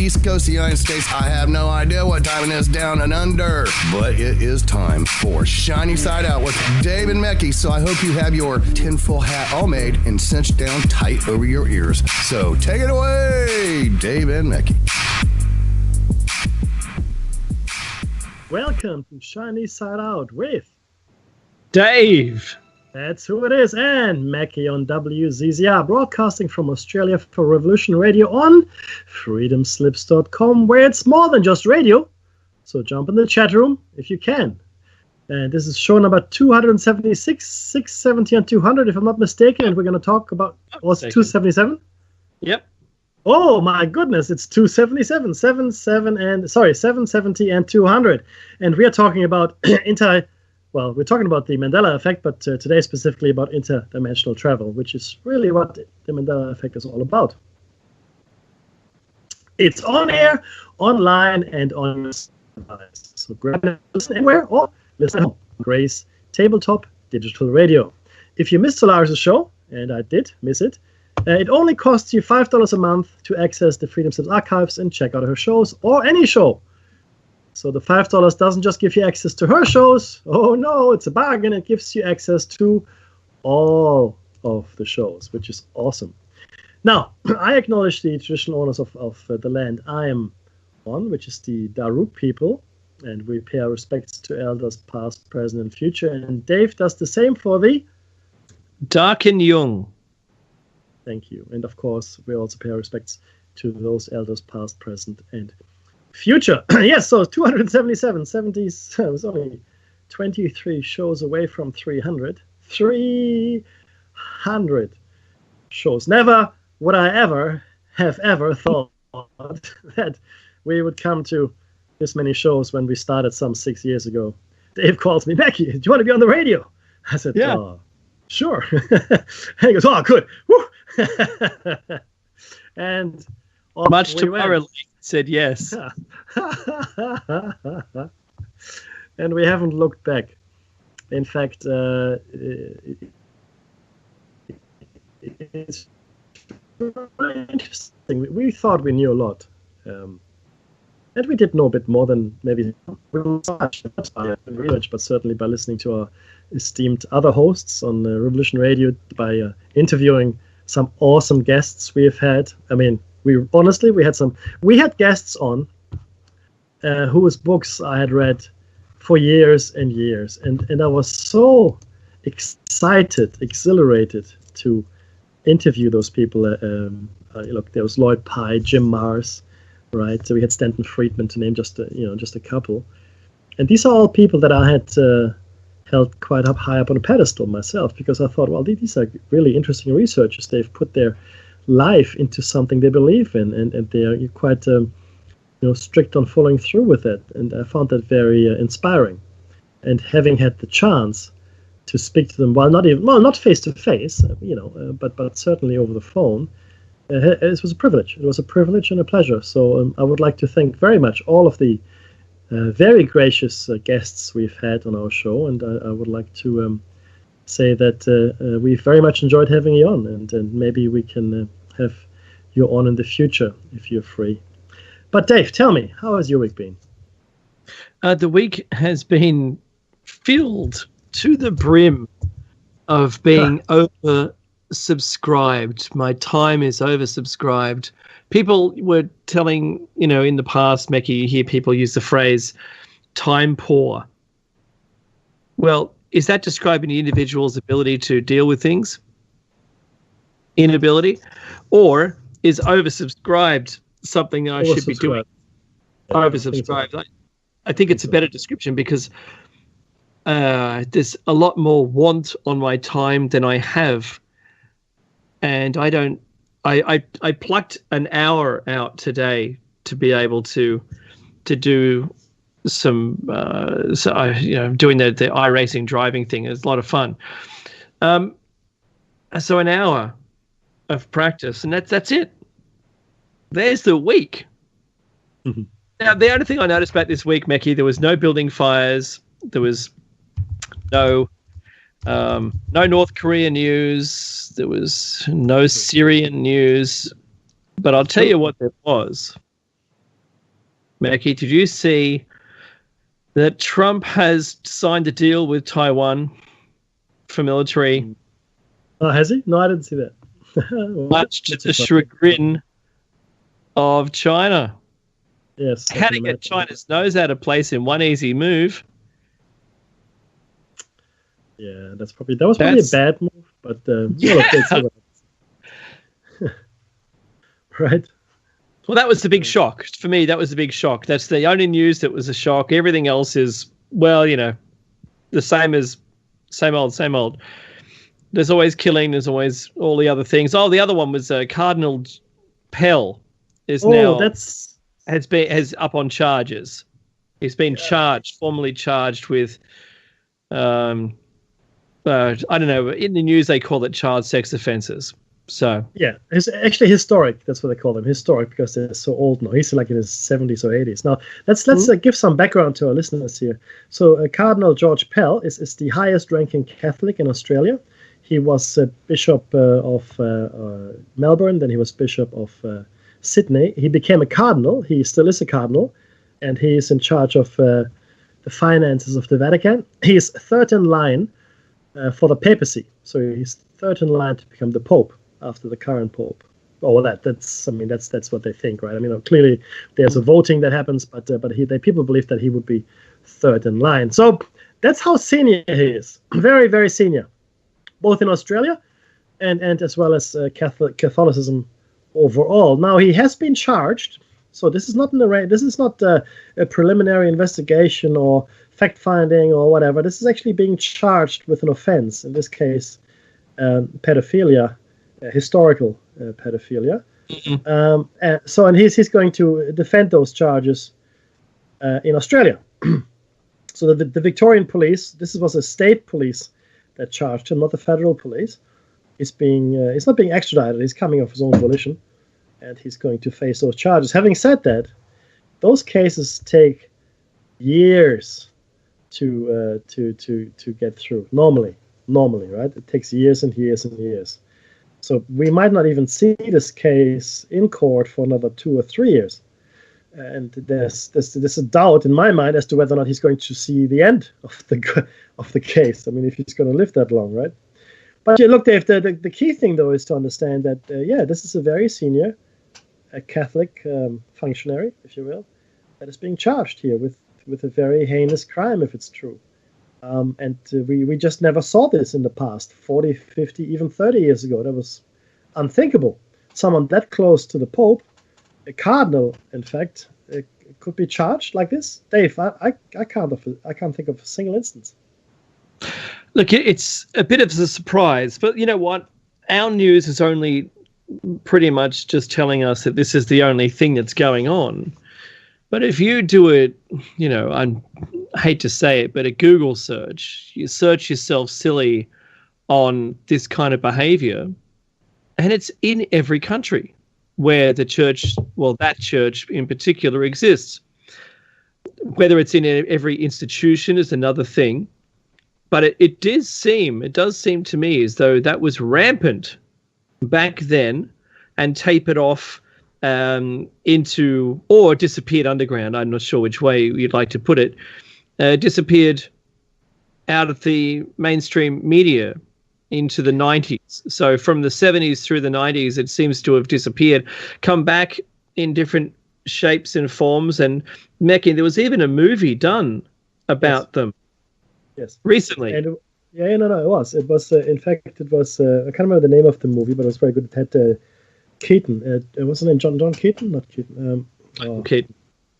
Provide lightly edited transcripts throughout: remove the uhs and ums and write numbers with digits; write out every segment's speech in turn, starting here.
East Coast of the United States. I have no idea what time it is down and under, but it is time for Shiny Side Out with Dave and Mecky. So I hope you have your tinfoil hat all made and cinched down tight over your ears. So take it away, Dave and Mecky. Welcome to Shiny Side Out with Dave. That's who it is, and Mecky on WZZR, broadcasting from Australia for Revolution Radio on freedomslips.com, where it's more than just radio. So jump in the chat room if you can. And this is show number 276, 670, and 200, if I'm not mistaken. And we're going to talk about, was it 277? Yep. Oh my goodness, it's 277, 770 and 200. And we are talking about we're talking about the Mandela effect, but today specifically about interdimensional travel, which is really what the Mandela effect is all about. It's on air, online, and on your device. So grab it, listen anywhere, or listen at home. Grace Tabletop Digital Radio. If you missed Solaris' show, and I did miss it, it only costs you $5 a month to access the Freedom Slips archives and check out her shows, or any show. So the $5 doesn't just give you access to her shows. Oh no, it's a bargain. It gives you access to all of the shows, which is awesome. Now, I acknowledge the traditional owners of the land I am on, which is the Daruk people, and we pay our respects to elders past, present, and future. And Dave does the same for the Darkin Young. Thank you. And of course, we also pay our respects to those elders past, present, and future. Yes, so 277, 70s, it was only 23 shows away from 300. 300 shows. Never would I ever thought that we would come to this many shows when we started some 6 years ago. Dave calls me, Mecky, do you want to be on the radio? I said, yeah. Sure. And he goes, oh, good. Woo! And much to my relief, said yes. And we haven't looked back. In fact, it's really interesting. We thought we knew a lot. And we did know a bit more than maybe research, but certainly by listening to our esteemed other hosts on Revolution Radio, by interviewing some awesome guests we have had. I mean, we had guests on whose books I had read for years and years, and I was so exhilarated to interview those people. Look, there was Lloyd Pye, Jim Marrs, right? So we had Stanton Friedman, to name just a couple, and these are all people that I had held quite high up on a pedestal myself, because I thought, well, these are really interesting researchers. They've put their life into something they believe in, and they're quite strict on following through with it. And I found that very inspiring. And having had the chance to speak to them, not face to face, but certainly over the phone, it was a privilege. It was a privilege and a pleasure. So I would like to thank very much all of the very gracious guests we've had on our show, and I would like to say that we've very much enjoyed having you on, and maybe we can have you on in the future if you're free. But Dave, tell me, how has your week been? The week has been filled to the brim of being oversubscribed. My time is oversubscribed. People were telling, in the past, Mecky, you hear people use the phrase time poor. Well, is that describing the individual's ability to deal with things? Inability? Or is oversubscribed something that I should be doing? Oversubscribed. I think it's a better description, because there's a lot more want on my time than I have. And I plucked an hour out today to be able to do some doing the iRacing driving thing. It was a lot of fun. So an hour of practice, and that's it. There's the week. Mm-hmm. Now, the only thing I noticed about this week, Mecky, there was no building fires. There was no North Korea news. There was no Syrian news. But I'll tell you what there was. Mackie, did you see that Trump has signed a deal with Taiwan for military? Oh, has he? No, I didn't see that. Much to the chagrin of China. Yes. How to get China's nose out of place in one easy move. Yeah, that was probably a bad move, but right. Well, that was the big shock for me. That was the big shock. That's the only news that was a shock. Everything else is, well, the same old. There's always killing. There's always all the other things. Oh, the other one was Cardinal Pell is has up on charges. He's been formally charged with, I don't know. In the news, they call it child sex offences. So yeah, it's actually historic. That's what they call them, historic, because they're so old now. He's like in his 70s or 80s. Now let's give some background to our listeners here. So Cardinal George Pell is the highest-ranking Catholic in Australia. He was Bishop of Melbourne, then he was Bishop of Sydney. He became a cardinal. He still is a cardinal, and he is in charge of the finances of the Vatican. He is third in line for the papacy. So he's third in line to become the Pope after the current Pope. Oh, that's what they think, right? I mean, clearly there's a voting that happens, but people believe that he would be third in line. So that's how senior he is. Very, very senior, both in Australia and as well as Catholicism overall. Now he has been charged. So this is not a preliminary investigation or fact-finding or whatever. This is actually being charged with an offense. In this case, pedophilia, historical pedophilia. Mm-hmm. And he's going to defend those charges in Australia. So the Victorian police, this was a state police that charged him, not the federal police. He's not being extradited. He's coming of his own volition, and he's going to face those charges. Having said that, those cases take years to get through. Normally, right? It takes years and years and years. So we might not even see this case in court for another 2 or 3 years. And there's a doubt in my mind as to whether or not he's going to see the end of the case. I mean, if he's going to live that long, right? But look, Dave, the key thing, though, is to understand that, this is a very senior Catholic functionary, if you will, that is being charged here with a very heinous crime, if it's true. And we just never saw this in the past, 40, 50, even 30 years ago. That was unthinkable. Someone that close to the Pope, a cardinal, in fact, could be charged like this. Dave, I can't think of a single instance. Look, it's a bit of a surprise, but you know what? Our news is only pretty much just telling us that this is the only thing that's going on. But if you do it, I hate to say it, but a Google search, you search yourself silly on this kind of behavior, and it's in every country where the church, well, that church in particular exists. Whether it's in every institution is another thing. But it does seem to me as though that was rampant back then and tapered off into, or disappeared underground. I'm not sure which way you'd like to put it. Disappeared out of the mainstream media into the 90s. So from the 70s through the 90s, it seems to have disappeared, come back in different shapes and forms. And Mackie, there was even a movie done about them. Yes. Recently. And, it was. It was, in fact, I can't remember the name of the movie, but it was very good. It had Keaton. It wasn't John Keaton? Not Keaton. Keaton.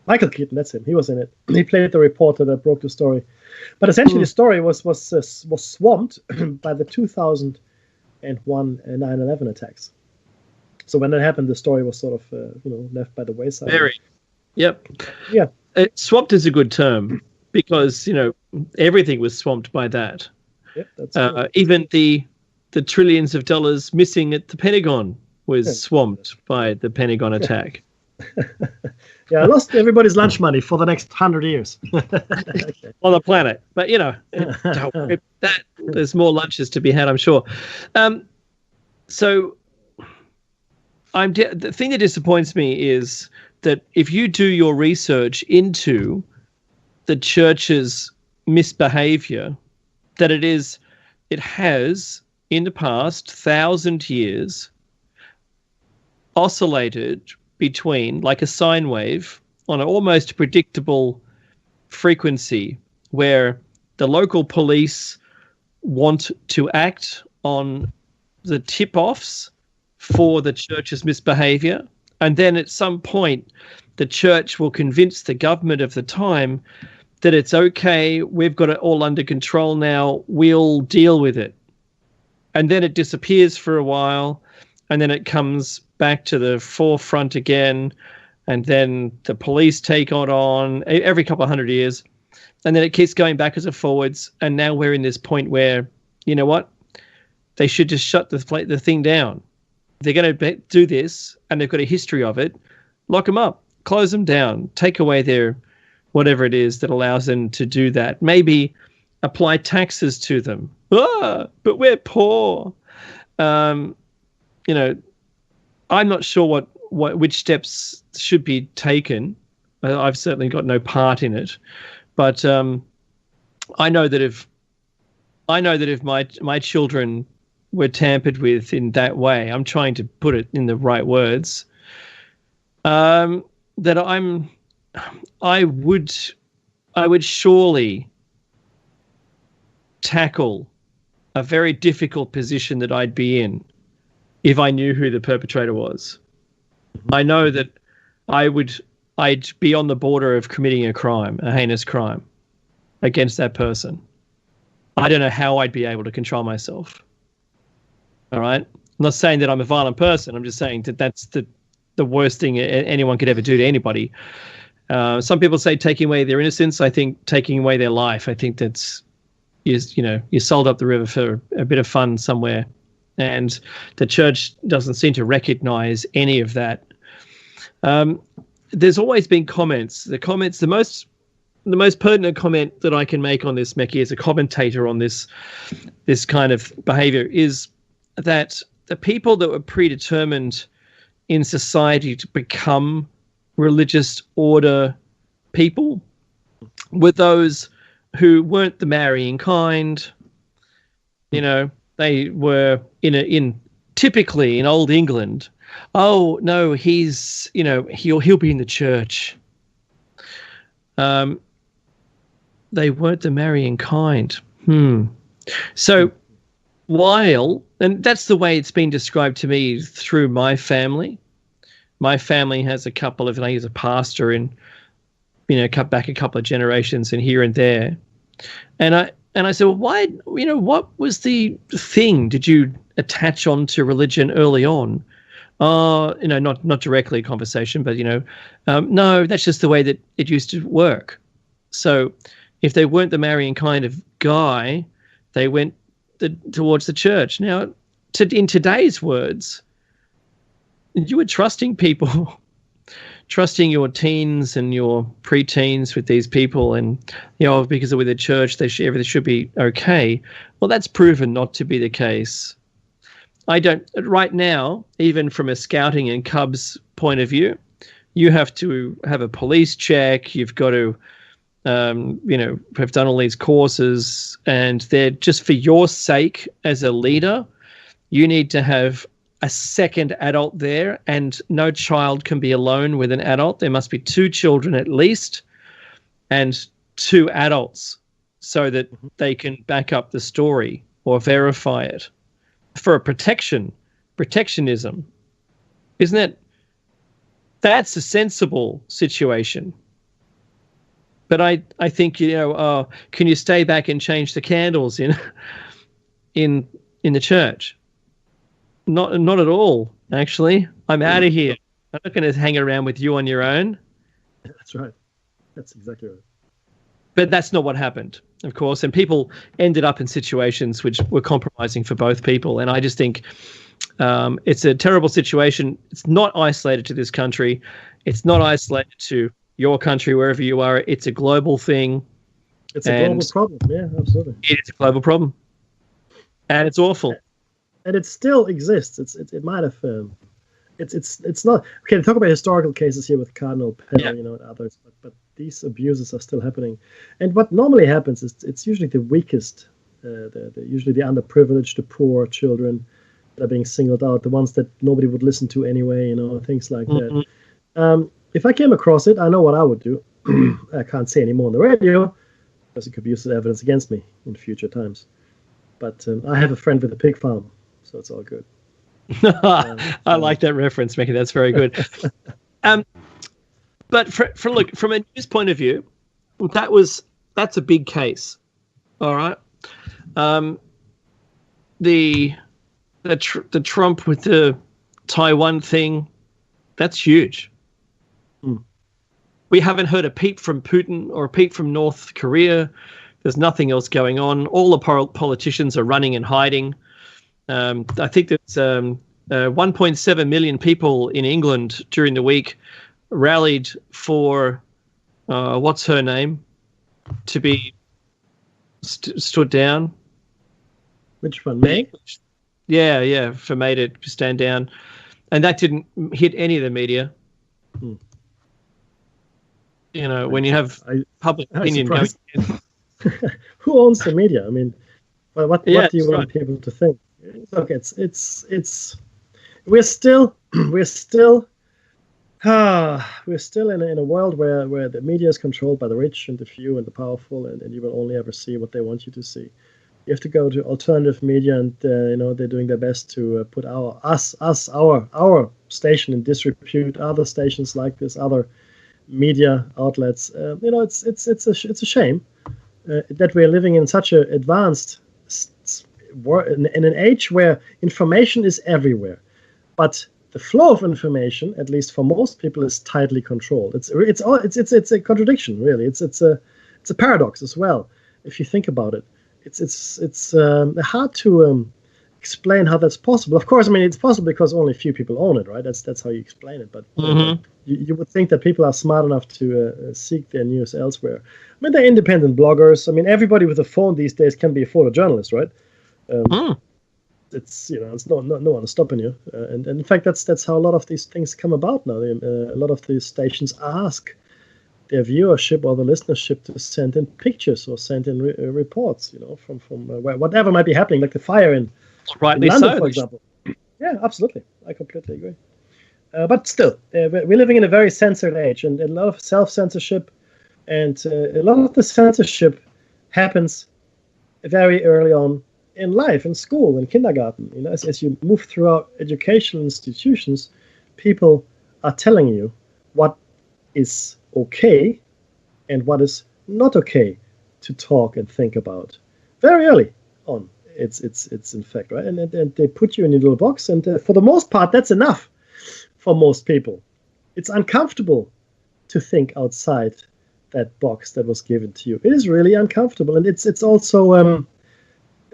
Michael Keaton, that's him. He was in it. He played the reporter that broke the story. But essentially, the story was swamped by the 2001 9/11 attacks. So when that happened, the story was sort of, left by the wayside. Very. Yep. Yeah. Swamped is a good term because, everything was swamped by that. Yep, that's even the trillions of dollars missing at the Pentagon was swamped by the Pentagon attack. Yeah, I lost everybody's lunch money for the next 100 years. Okay. On the planet. But, there's more lunches to be had, I'm sure. So the thing that disappoints me is that if you do your research into the church's misbehavior, that it has in the past 1,000 years oscillated between, like a sine wave, on an almost predictable frequency, where the local police want to act on the tip-offs for the church's misbehavior, and then at some point the church will convince the government of the time that it's okay, we've got it all under control now, we'll deal with it. And then it disappears for a while, and then it comes back to the forefront again, and then the police take it on every couple of 100 years, and then it keeps going backwards and forwards, and now we're in this point where, you know what, they should just shut the thing down. They're going to do this, and they've got a history of it. Lock them up, close them down, take away their whatever it is that allows them to do that. Maybe apply taxes to them. But we're poor. You know, I'm not sure which steps should be taken. I've certainly got no part in it, but I know that if my children were tampered with in that way, I'm trying to put it in the right words, that I would surely tackle a very difficult position that I'd be in if I knew who the perpetrator was. I know that I'd be on the border of committing a heinous crime against that person. I don't know how I'd be able to control myself. All right? I'm not saying that I'm a violent person. I'm just saying that that's the worst thing anyone could ever do to anybody. Some people say taking away their innocence. I think taking away their life. I think that's, you sold up the river for a bit of fun somewhere. And the church doesn't seem to recognize any of that. There's always been comments. The most pertinent comment that I can make on this, Mekki, as a commentator on this kind of behavior, is that the people that were predetermined in society to become religious order people were those who weren't the marrying kind. You know, they were typically in old England. Oh no, he'll be in the church. They weren't the marrying kind. So and that's the way it's been described to me through my family. My family has a couple of, he's a pastor in, cut back a couple of generations and here and there. And I said, well, why, what was the thing? Did you attach on to religion early on? Not directly a conversation, but, no, that's just the way that it used to work. So if they weren't the marrying kind of guy, they went towards the church. Now, in today's words, you were trusting people, trusting your teens and your preteens with these people, and because they're with the church, everything should be okay. Well, that's proven not to be the case. I don't right now, even from a scouting and Cubs point of view, you have to have a police check. You've got to, have done all these courses, and they're just for your sake as a leader. You need to have a second adult there, and no child can be alone with an adult. There must be 2 children at least and 2 adults so that they can back up the story or verify it for a protectionism. Isn't it? That's a sensible situation. But I think, can you stay back and change the candles in the church? Not at all, actually. I'm out of here. I'm not going to hang around with you on your own. That's right. That's exactly right. But that's not what happened, of course. And people ended up in situations which were compromising for both people. And I just think it's a terrible situation. It's not isolated to this country. It's not isolated to your country, wherever you are. It's a global thing. It's a global problem. Yeah, absolutely. It is a global problem. And it's awful. And it still exists. It might have it's not okay to talk about historical cases here with Cardinal Pell, Yeah. and others, but these abuses are still happening. And what normally happens is it's usually the weakest, usually the underprivileged, the poor children that are being singled out, the ones that nobody would listen to anyway, things like that. If I came across it, I know what I would do. I can't say any more on the radio because it could be used as evidence against me in future times. But I have a friend with a pig farm, so it's all good. I like that reference, Mickey. That's very good. But from a news point of view, that's a big case. All right. The Trump with the Taiwan thing, that's huge. We haven't heard a peep from Putin or a peep from North Korea. There's nothing else going on. All the politicians are running and hiding. I think there's 1.7 million people in England during the week rallied for what's her name to be stood down. Which one, May? Yeah, for May to stand down, and that didn't hit any of the media. When you have public opinion going. Who owns the media? I mean, what do you want people to think? Look, we're still in a world where the media is controlled by the rich and the few and the powerful, and you will only ever see what they want you to see. You have to go to alternative media, and they're doing their best to put our station in disrepute. Other stations like this, other media outlets. It's a shame that we're living in such an advanced in an age where information is everywhere, but the flow of information, at least for most people, is tightly controlled. It's a contradiction, really. It's a paradox as well, if you think about it. It's hard to explain how that's possible. Of course, I mean, it's possible because only a few people own it, right? That's how you explain it. But you would think that people are smart enough to seek their news elsewhere. I mean, they're independent bloggers. I mean, everybody with a phone these days can be a photojournalist, right? It's no one is stopping you, and in fact that's how a lot of these things come about now. A lot of these stations ask their viewership or the listenership to send in pictures or send in reports, from whatever might be happening, like the fire in London, for example. Yeah, absolutely, I completely agree. But still, we're living in a very censored age, and a lot of self-censorship, and a lot of the censorship happens very early on in life, in school, in kindergarten. As you move throughout educational institutions, people are telling you what is okay and what is not okay to talk and think about very early on. It's in fact, right, and they put you in a little box, and for the most part, that's enough for most people. It's uncomfortable to think outside that box that was given to you. It is really uncomfortable, and it's also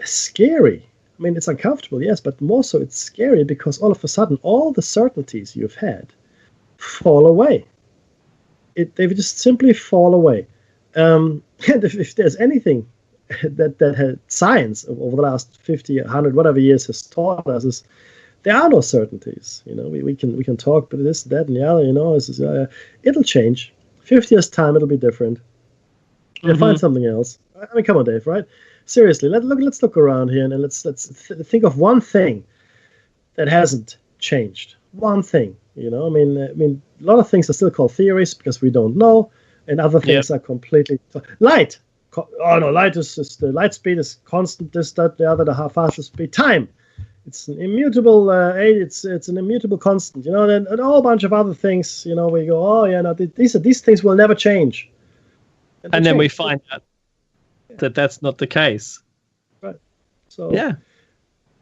scary. I mean, it's uncomfortable, yes, but more so it's scary because all of a sudden all the certainties you've had fall away. They just simply fall away. And if there's anything that had science over the last 50, 100, whatever years has taught us, is there are no certainties. We can talk, but this, that, and the other. It'll change. 50 years time, it'll be different. We'll find something else. I mean, come on, Dave, right? Seriously, let's look around here, and let's think of one thing that hasn't changed. One thing, I mean, a lot of things are still called theories because we don't know, and other things are completely light. Light is the light speed is constant. This, that, the other, the fastest speed. Time, it's an immutable. It's an immutable constant. And a whole bunch of other things. We go, these things will never change. And then we find out that that's not the case. Right. So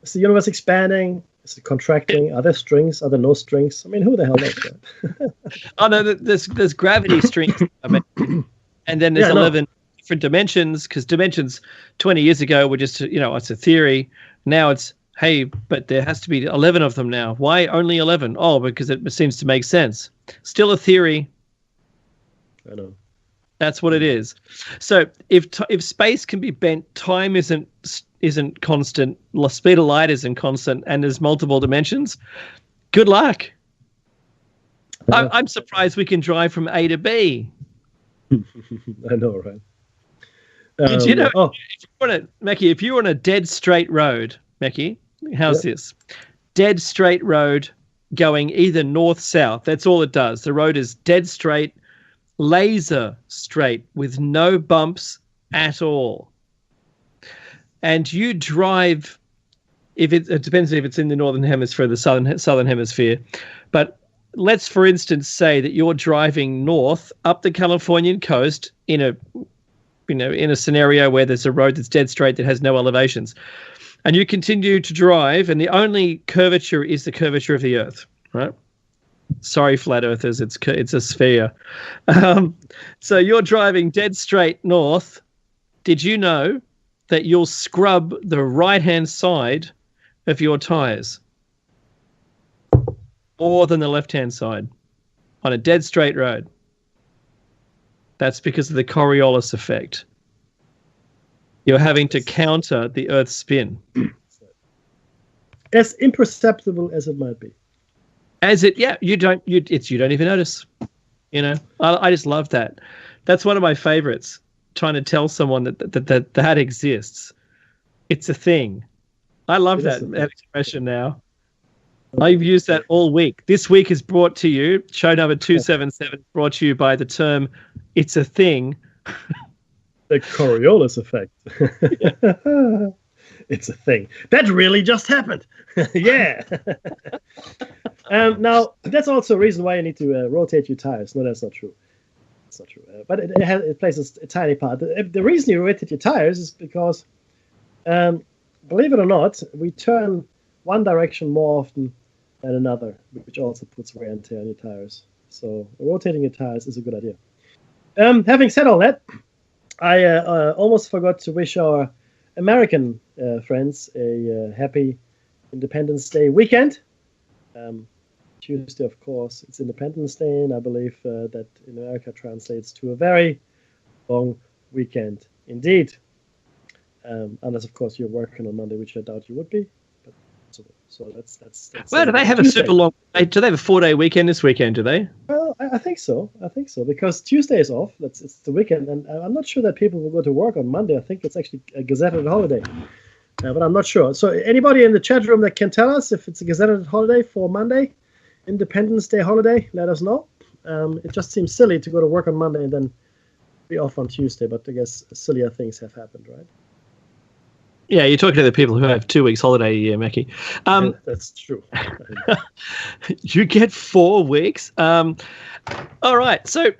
is the universe expanding? Is it contracting? Are there strings? Are there no strings? I mean, who the hell knows that? No, there's gravity strings. And then there's 11 different dimensions, because dimensions 20 years ago were just, it's a theory. Now it's, hey, but there has to be 11 of them now. Why only 11? Oh, because it seems to make sense. Still a theory. I know. That's what it is. So if space can be bent, time isn't constant, the speed of light isn't constant, and there's multiple dimensions, good luck. I'm surprised we can drive from A to B. I know, right? Did you know, Mackie, if you're on a dead straight road, Mackie, how's this? Dead straight road going either north-south. That's all it does. The road is dead straight, laser straight with no bumps at all. And you drive, it depends if it's in the northern hemisphere or the southern hemisphere, but let's, for instance, say that you're driving north up the Californian coast in a scenario where there's a road that's dead straight that has no elevations, and you continue to drive, and the only curvature is the curvature of the Earth, right? Sorry, flat earthers, it's a sphere. So you're driving dead straight north. Did you know that you'll scrub the right-hand side of your tires more than the left-hand side on a dead straight road? That's because of the Coriolis effect. You're having to counter the Earth's spin. As imperceptible as it might be. You don't even notice. I just love that. That's one of my favorites. Trying to tell someone that exists. It's a thing. I love that expression now. I've used that all week. This week is brought to you, show number 277, brought to you by the term, it's a thing. The Coriolis effect. It's a thing. That really just happened. Yeah. Now, that's also a reason why you need to rotate your tires. No, that's not true. It's not true. But it plays a tiny part. The reason you rotate your tires is because, believe it or not, we turn one direction more often than another, which also puts wear and tear on your tires. So rotating your tires is a good idea. Having said all that, I almost forgot to wish our American friends a happy Independence Day weekend. Tuesday, of course, it's Independence Day, and I believe that in America translates to a very long weekend indeed. Unless, of course, you're working on Monday, which I doubt you would be. But so that's. Well, do they have Tuesday. A super long? Do they have a 4-day weekend this weekend? Do they? Well, I think so. Because Tuesday is off. It's the weekend, and I'm not sure that people will go to work on Monday. I think it's actually a gazetted holiday, but I'm not sure. So, anybody in the chat room that can tell us if it's a gazetted holiday for Monday, Independence Day holiday, let us know. It just seems silly to go to work on Monday and then be off on Tuesday, but I guess sillier things have happened, right? Yeah, you're talking to the people who have 2 weeks holiday a year, Mackie. That's true. You get 4 weeks. All right, so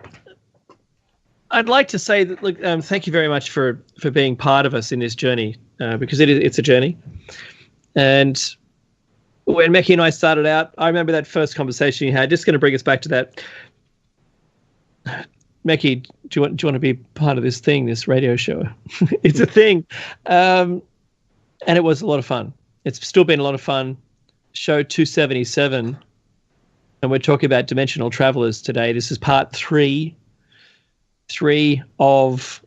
I'd like to say that, look, thank you very much for being part of us in this journey, because it's a journey. And when Mackie and I started out, I remember that first conversation you had. Just going to bring us back to that. Mackie, do you want to be part of this thing, this radio show? It's a thing. And it was a lot of fun. It's still been a lot of fun. Show 277. And we're talking about Dimensional Travelers today. This is part 3. 3 of,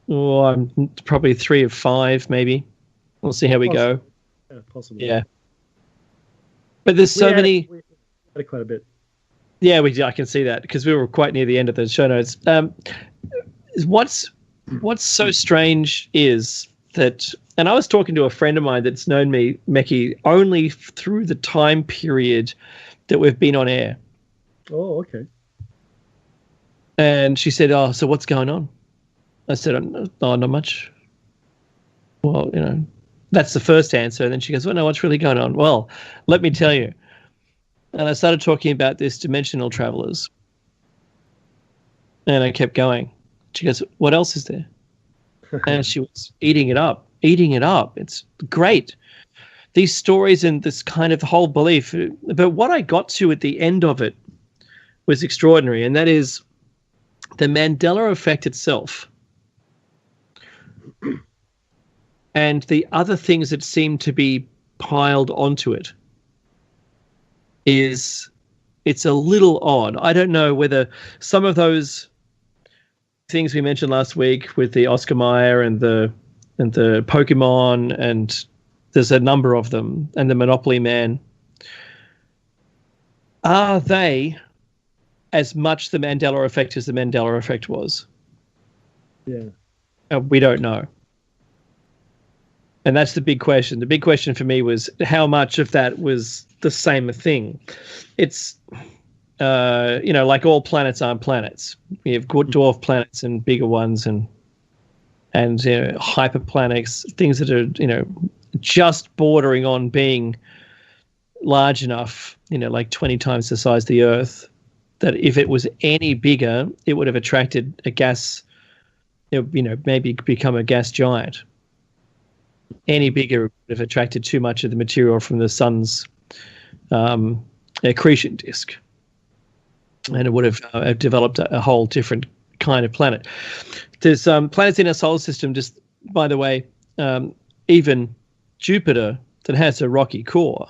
probably 3 of 5, maybe. We'll see how we go. Yeah, possibly. Yeah. But there's so many. We had quite a bit. Yeah, I can see that because we were quite near the end of the show notes. What's so strange is that, and I was talking to a friend of mine that's known me, Mackie, only through the time period that we've been on air. Oh, okay. And she said, "Oh, so what's going on?" I said, "Oh, not much." Well, that's the first answer. And then she goes, "Well, no, what's really going on?" Well, let me tell you. And I started talking about this Dimensional Travelers. And I kept going. She goes, "What else is there?" And she was eating it up. It's great. These stories and this kind of whole belief. But what I got to at the end of it was extraordinary. And that is the Mandela effect itself. And the other things that seem to be piled onto it. It's a little odd. I don't know whether some of those things we mentioned last week with the Oscar Mayer and the Pokemon, and there's a number of them, and the Monopoly Man, are they as much the Mandela effect as the Mandela effect was? Yeah. We don't know. And that's the big question. The big question for me was how much of that was the same thing. It's, like all planets aren't planets. We have good dwarf planets and bigger ones and hyperplanets, things that are, just bordering on being large enough, like 20 times the size of the Earth, that if it was any bigger, it would have attracted a gas, maybe become a gas giant. Any bigger would have attracted too much of the material from the sun's accretion disk. And it would have developed a whole different kind of planet. There's planets in our solar system, just by the way, even Jupiter, that has a rocky core.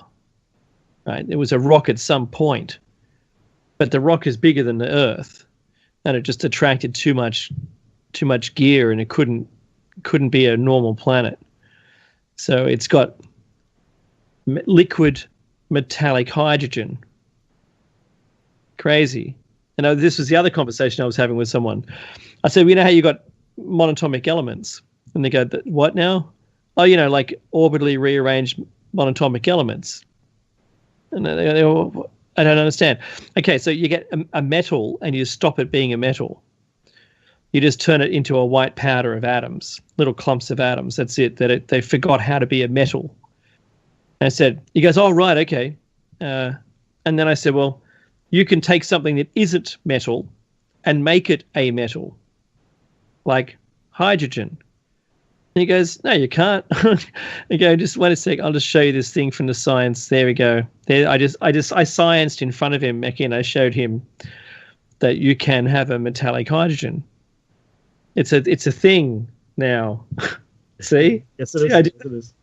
Right? It was a rock at some point, but the rock is bigger than the Earth, and it just attracted too much gear, and it couldn't be a normal planet. So it's got liquid metallic hydrogen. Crazy. And this was the other conversation I was having with someone. I said, how you got monatomic elements? And they go, what now? Oh, like orbitally rearranged monatomic elements. And they go, I don't understand. Okay, so you get a metal and you stop it being a metal. You just turn it into a white powder of atoms, little clumps of atoms. That's it. They forgot how to be a metal. And I said, he goes, oh, right, okay. And then I said, well, you can take something that isn't metal and make it a metal, like hydrogen. And he goes, no, you can't. I go, just wait a sec. I'll just show you this thing from the science. There we go. There, I scienced in front of him, Mackie, and I showed him that you can have a metallic hydrogen. It's a thing now. See? Yes, it is. Yes, it is.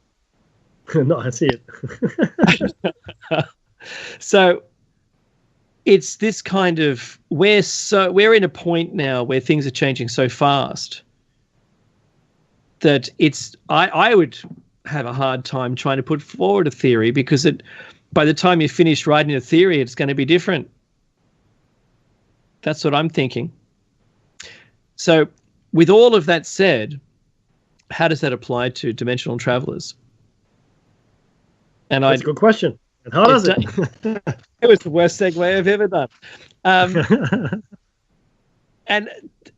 No, I see it. So it's this kind of we're in a point now where things are changing so fast that I would have a hard time trying to put forward a theory, because by the time you finish writing a theory, it's going to be different. That's what I'm thinking. So with all of that said, how does that apply to dimensional travelers? And that's a good question. And how does it? It was the worst segue I've ever done. And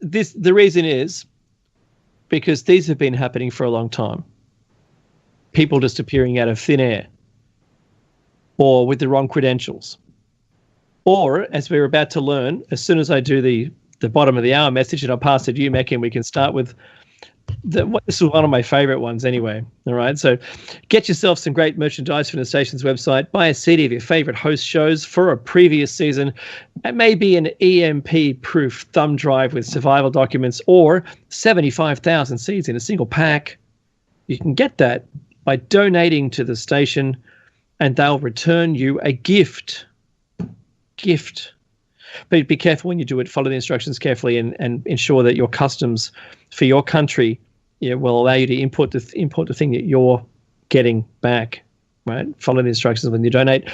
the reason is because these have been happening for a long time. People just appearing out of thin air, or with the wrong credentials, or, as we're about to learn, as soon as I do the bottom of the hour message, and I'll pass it to you, Mackie, and we can start with this is one of my favorite ones anyway. All right. So get yourself some great merchandise from the station's website. Buy a CD of your favorite host shows for a previous season. It may be an EMP-proof thumb drive with survival documents, or 75,000 seeds in a single pack. You can get that by donating to the station, and they'll return you a gift. But be careful when you do it. Follow the instructions carefully, and ensure that your customs for your country will allow you to import the thing that you're getting back. Right? Follow the instructions when you donate.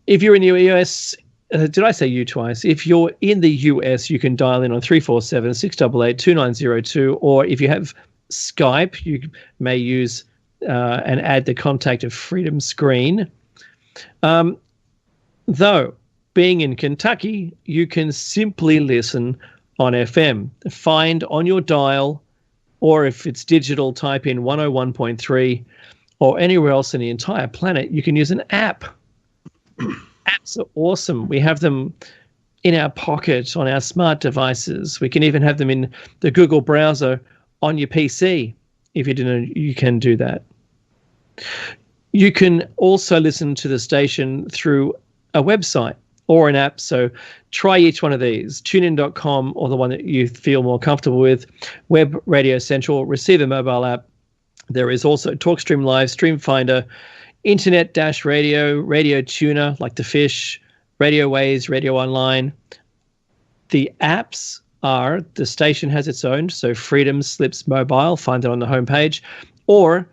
If you're in the US, did I say you twice? If you're in the US, you can dial in on 347-688-2902, or if you have Skype, you may use and add the contact of Freedom Screen. Though, being in Kentucky, you can simply listen on FM. Find on your dial, or if it's digital, type in 101.3, or anywhere else in the entire planet, you can use an app. Apps are awesome. We have them in our pocket on our smart devices. We can even have them in the Google browser on your PC. If you didn't know, you can do that. You can also listen to the station through a website or an app. So try each one of these. TuneIn.com, or the one that you feel more comfortable with. Web Radio Central, Receiver mobile app. There is also TalkStream Live, Stream Finder, Internet-Radio, Radio Tuner, like the fish, Radio Ways, Radio Online. The apps are, the station has its own, so Freedom Slips Mobile, find it on the homepage, or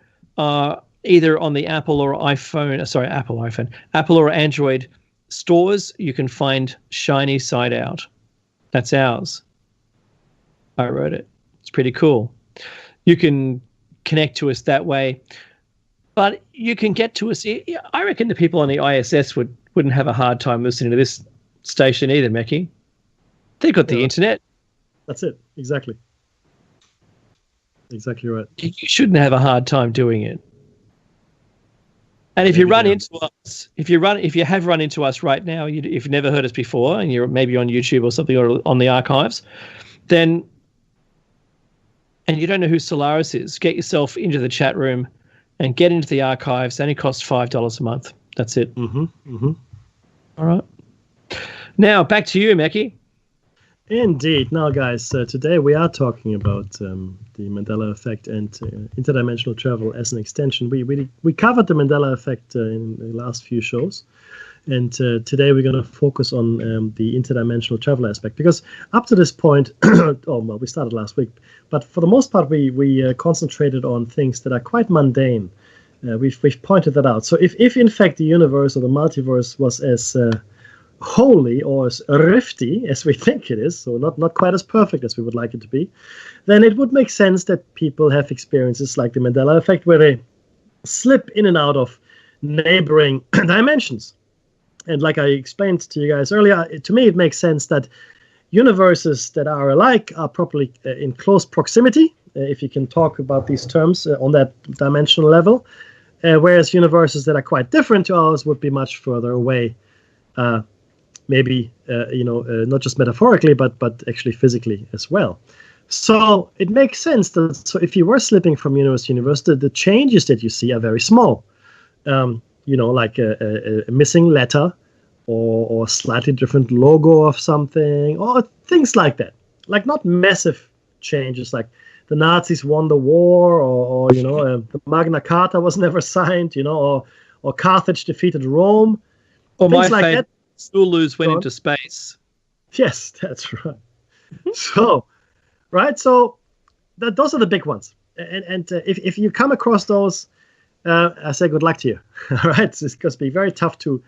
either on the Apple or Android stores, you can find Shiny Side Out. That's ours. I wrote it. It's pretty cool. You can connect to us that way, but you can get to us. I reckon the people on the ISS wouldn't have a hard time listening to this station either, Mecky. They've got the internet. That's it. Exactly right. You shouldn't have a hard time doing it. And if you run into us, if you have run into us right now, if you've never heard us before, and you're maybe on YouTube or something, or on the archives, and you don't know who Solaris is, get yourself into the chat room and get into the archives. It only costs $5 a month. That's it. All right. Now back to you, Mecky. Indeed. Now, guys, today we are talking about the Mandela effect and interdimensional travel as an extension. We covered the Mandela effect in the last few shows, and today we're going to focus on the interdimensional travel aspect, because up to this point, we started last week, but for the most part we concentrated on things that are quite mundane. We've pointed that out. So if in fact the universe or the multiverse was as holy or as rifty as we think it is, so not quite as perfect as we would like it to be, then it would make sense that people have experiences like the Mandela effect, where they slip in and out of neighboring dimensions. And like I explained to you guys earlier, to me it makes sense that universes that are alike are probably in close proximity, if you can talk about these terms on that dimensional level, whereas universes that are quite different to ours would be much further away. Maybe, not just metaphorically, but actually physically as well. So it makes sense that, so if you were slipping from universe to universe, the changes that you see are very small. Like a missing letter or slightly different logo of something, or things like that. Like not massive changes, like the Nazis won the war, or the Magna Carta was never signed, or Carthage defeated Rome. Or things like that. Zulus went into space. Yes, that's right. So those are the big ones. And if you come across those, I say good luck to you. All right, it's going to be very tough to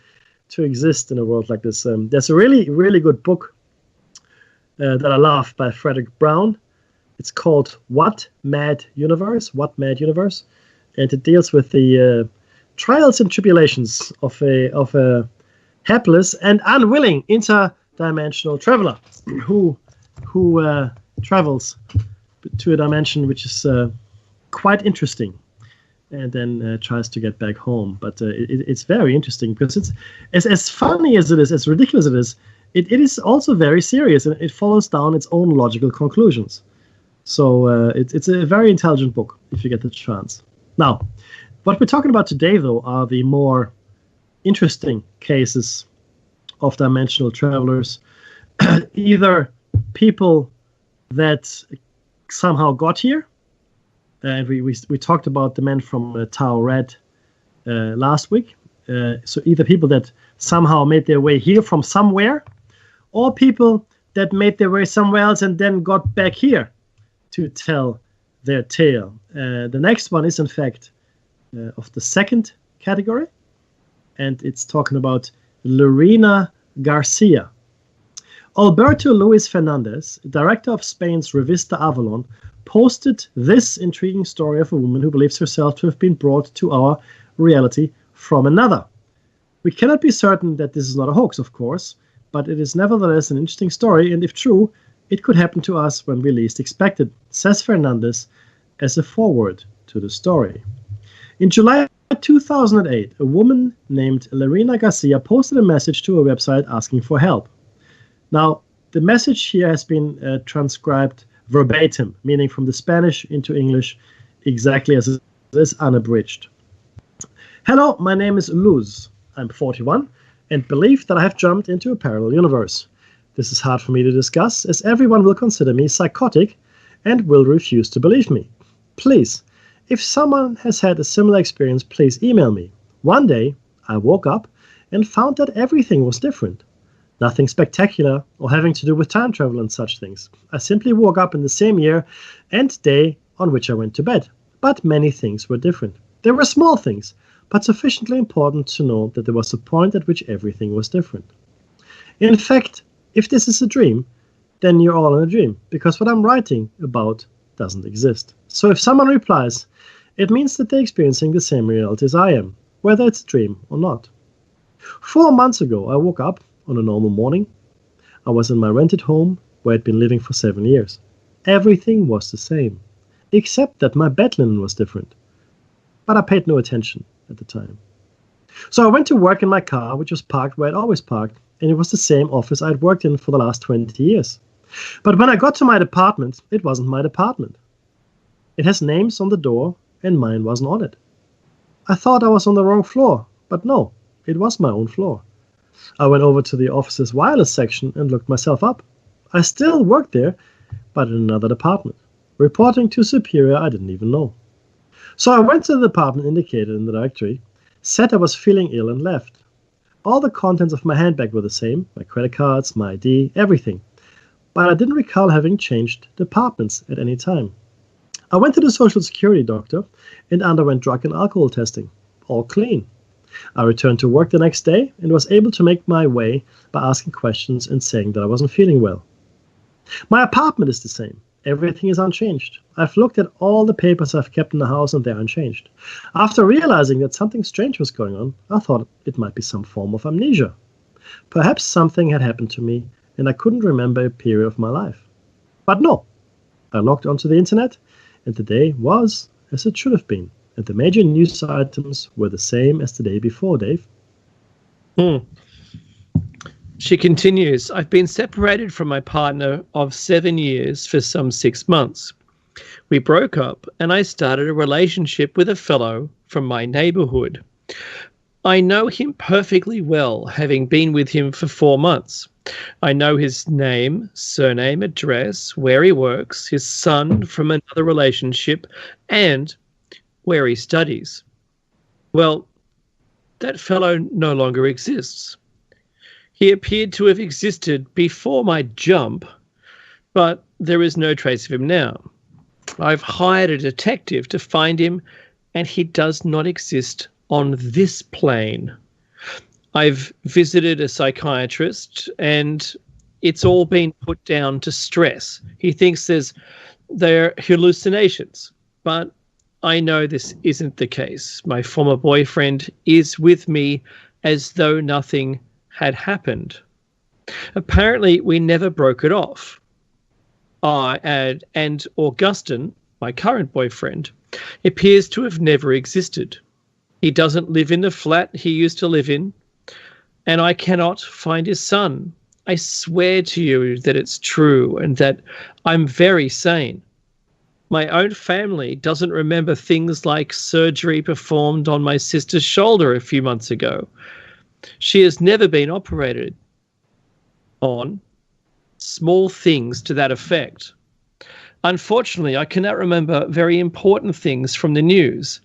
exist in a world like this. There's a really, really good book that I love by Frederick Brown. It's called What Mad Universe? And it deals with the trials and tribulations of a hapless and unwilling interdimensional traveler who travels to a dimension which is quite interesting, and then tries to get back home. But it's very interesting, because it's as funny as it is, as ridiculous as it is also very serious, and it follows down its own logical conclusions. So it's a very intelligent book if you get the chance. Now, what we're talking about today, though, are the more interesting cases of dimensional travelers, either people that somehow got here, and we talked about the men from Tau Red last week, so either people that somehow made their way here from somewhere, or people that made their way somewhere else and then got back here to tell their tale. The next one is, in fact, of the second category, and it's talking about Lorena Garcia. Alberto Luis Fernandez, director of Spain's Revista Avalon, posted this intriguing story of a woman who believes herself to have been brought to our reality from another. We cannot be certain that this is not a hoax, of course, but it is nevertheless an interesting story, and if true, it could happen to us when we least expect it, says Fernandez as a foreword to the story. In July 2008, a woman named Lorena Garcia posted a message to a website asking for help. Now, the message here has been transcribed verbatim, meaning from the Spanish into English, exactly as it is, unabridged. Hello, my name is Luz. I'm 41 and believe that I have jumped into a parallel universe. This is hard for me to discuss, as everyone will consider me psychotic and will refuse to believe me. Please, if someone has had a similar experience, please email me. One day, I woke up and found that everything was different. Nothing spectacular or having to do with time travel and such things. I simply woke up in the same year and day on which I went to bed. But many things were different. There were small things, but sufficiently important to know that there was a point at which everything was different. In fact, if this is a dream, then you're all in a dream, because what I'm writing about doesn't exist. So if someone replies, it means that they're experiencing the same reality as I am, whether it's a dream or not. 4 months ago, I woke up on a normal morning. I was in my rented home where I'd been living for 7 years. Everything was the same, except that my bed linen was different. But I paid no attention at the time. So I went to work in my car, which was parked where I'd always parked, and it was the same office I'd worked in for the last 20 years. But when I got to my department, it wasn't my department. It has names on the door, and mine wasn't on it. I thought I was on the wrong floor, but no, it was my own floor. I went over to the office's wireless section and looked myself up. I still worked there, but in another department, reporting to a superior I didn't even know. So I went to the department indicated in the directory, said I was feeling ill, and left. All the contents of my handbag were the same, my credit cards, my ID, everything. But I didn't recall having changed departments at any time. I went to the Social Security doctor and underwent drug and alcohol testing. All clean. I returned to work the next day and was able to make my way by asking questions and saying that I wasn't feeling well. My apartment is the same. Everything is unchanged. I've looked at all the papers I've kept in the house and they're unchanged. After realizing that something strange was going on, I thought it might be some form of amnesia. Perhaps something had happened to me and I couldn't remember a period of my life. But no, I logged onto the internet and the day was as it should have been. And the major news items were the same as the day before, Dave. She continues, I've been separated from my partner of 7 years for some 6 months. We broke up and I started a relationship with a fellow from my neighborhood. I know him perfectly well, having been with him for 4 months. I know his name, surname, address, where he works, his son from another relationship, and where he studies. Well, that fellow no longer exists. He appeared to have existed before my jump, but there is no trace of him now. I've hired a detective to find him, and he does not exist on this plane. I've visited a psychiatrist, and it's all been put down to stress. He thinks they're hallucinations, but I know this isn't the case. My former boyfriend is with me as though nothing had happened. Apparently, we never broke it off. And Augustin, my current boyfriend, appears to have never existed. He doesn't live in the flat he used to live in, and I cannot find his son. I swear to you that it's true and that I'm very sane. My own family doesn't remember things like surgery performed on my sister's shoulder a few months ago. She has never been operated on. Small things to that effect. Unfortunately, I cannot remember very important things from the news,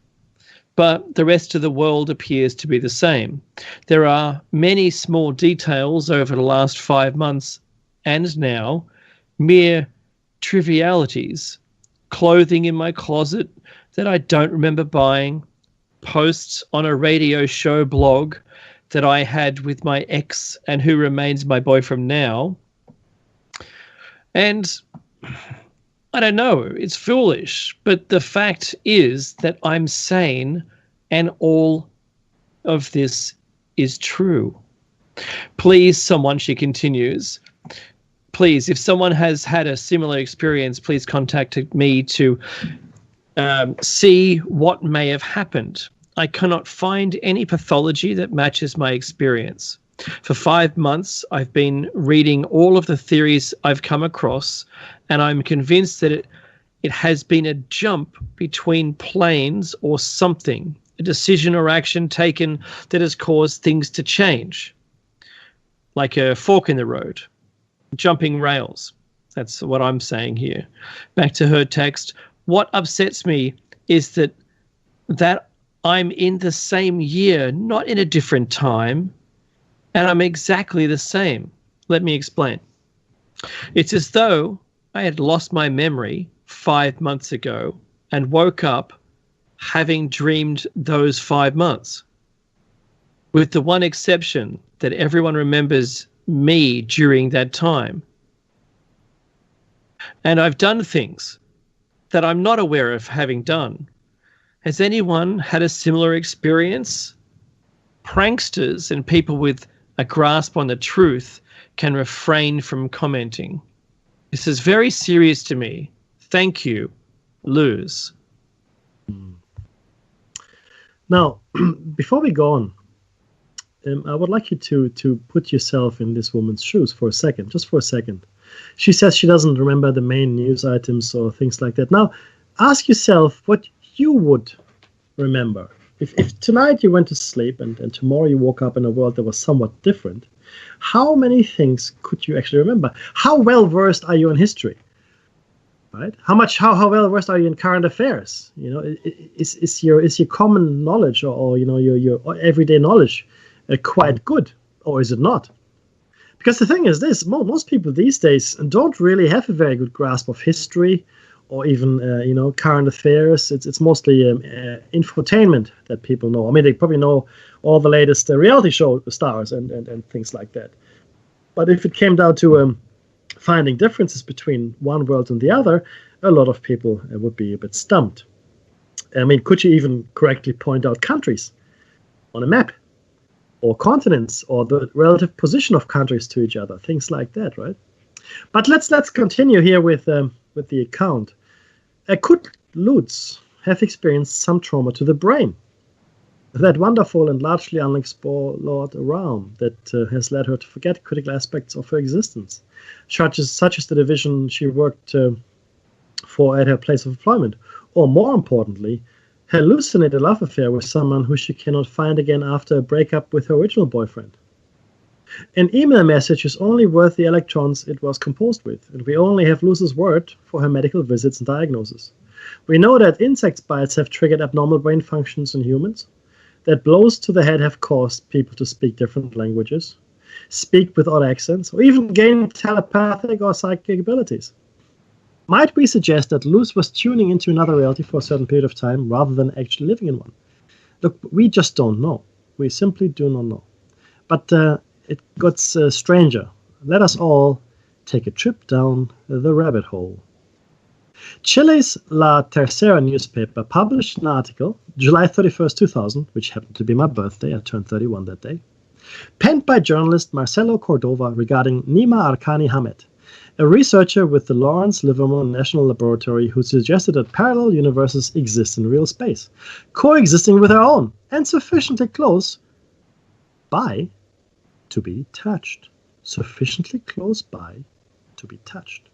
but the rest of the world appears to be the same. There are many small details over the last 5 months and now, mere trivialities. Clothing in my closet that I don't remember buying, posts on a radio show blog that I had with my ex and who remains my boyfriend now. And I don't know, it's foolish, but the fact is that I'm sane and all of this is true. Please, someone, she continues, please, if someone has had a similar experience, please contact me to see what may have happened. I cannot find any pathology that matches my experience. For 5 months, I've been reading all of the theories I've come across, and I'm convinced that it has been a jump between planes or something, a decision or action taken that has caused things to change, like a fork in the road. Jumping rails. That's what I'm saying here. Back to her text. What upsets me is that I'm in the same year, not in a different time, and I'm exactly the same. Let me explain. It's as though I had lost my memory 5 months ago and woke up having dreamed those 5 months, with the one exception that everyone remembers me during that time. And I've done things that I'm not aware of having done. Has anyone had a similar experience? Pranksters and people with a grasp on the truth can refrain from commenting. This is very serious to me. Thank you, Luz. Now, before we go on, I would like you to put yourself in this woman's shoes for a second, just for a second. She says she doesn't remember the main news items or things like that. Now, ask yourself what you would remember. If tonight you went to sleep and tomorrow you woke up in a world that was somewhat different, how many things could you actually remember? How well versed are you in history? Right? How well versed are you in current affairs? You know, is your common knowledge or your everyday knowledge quite good, or is it not? Because the thing is this: most people these days don't really have a very good grasp of history, or even current affairs. It's mostly infotainment that people know. I mean, they probably know all the latest reality show stars and things like that. But if it came down to finding differences between one world and the other, a lot of people would be a bit stumped. I mean, could you even correctly point out countries on a map, or continents, or the relative position of countries to each other, things like that, right? But let's continue here with the account. Could Luz have experienced some trauma to the brain? That wonderful and largely unexplored realm that has led her to forget critical aspects of her existence, such as the division she worked for at her place of employment, or more importantly, hallucinated love affair with someone who she cannot find again after a breakup with her original boyfriend. An email message is only worth the electrons it was composed with, and we only have Luz's word for her medical visits and diagnosis. We know that insect bites have triggered abnormal brain functions in humans, that blows to the head have caused people to speak different languages, speak with odd accents, or even gain telepathic or psychic abilities. Might we suggest that Luz was tuning into another reality for a certain period of time rather than actually living in one? Look, we just don't know. We simply do not know. But it got stranger. Let us all take a trip down the rabbit hole. Chile's La Tercera newspaper published an article, July 31st, 2000, which happened to be my birthday. I turned 31 that day, penned by journalist Marcelo Cordova regarding Nima Arcani Hamed, a researcher with the Lawrence Livermore National Laboratory who suggested that parallel universes exist in real space, coexisting with our own, and sufficiently close by to be touched. Sufficiently close by to be touched.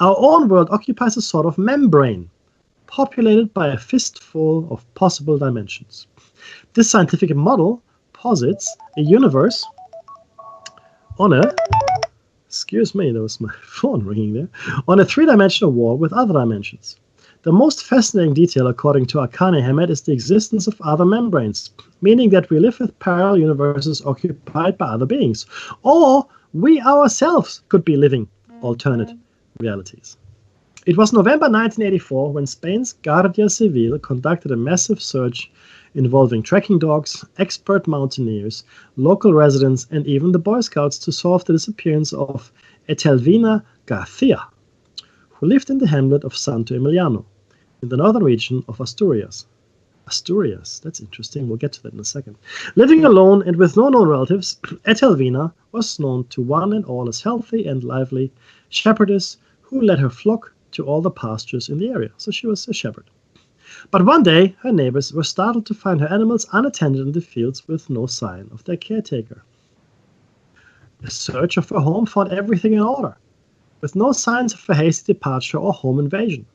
Our own world occupies a sort of membrane, populated by a fistful of possible dimensions. This scientific model posits a universe on a, excuse me, there was my phone ringing there, on a three-dimensional wall with other dimensions. The most fascinating detail, according to Arcani Hamed, is the existence of other membranes, meaning that we live with parallel universes occupied by other beings, or we ourselves could be living alternate realities. It was November 1984 when Spain's Guardia Civil conducted a massive search involving tracking dogs, expert mountaineers, local residents, and even the Boy Scouts to solve the disappearance of Etelvina Garcia, who lived in the hamlet of Santo Emiliano, in the northern region of Asturias. Asturias, that's interesting, we'll get to that in a second. Living alone and with no known relatives, Etelvina was known to one and all as healthy and lively shepherdess who led her flock to all the pastures in the area, so she was a shepherd. But one day, her neighbors were startled to find her animals unattended in the fields with no sign of their caretaker. A search of her home found everything in order, with no signs of a hasty departure or home invasion.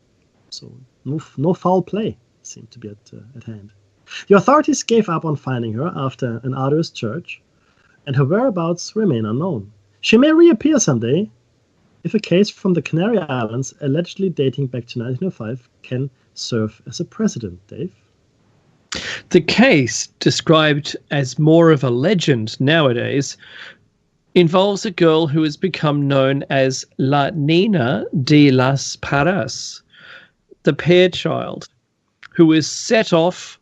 So no foul play seemed to be at hand. The authorities gave up on finding her after an arduous search, and her whereabouts remain unknown. She may reappear someday if a case from the Canary Islands, allegedly dating back to 1905, can serve as a precedent, Dave. The case, described as more of a legend nowadays, involves a girl who has become known as La Nina de las Parras, the pear child, who was sent off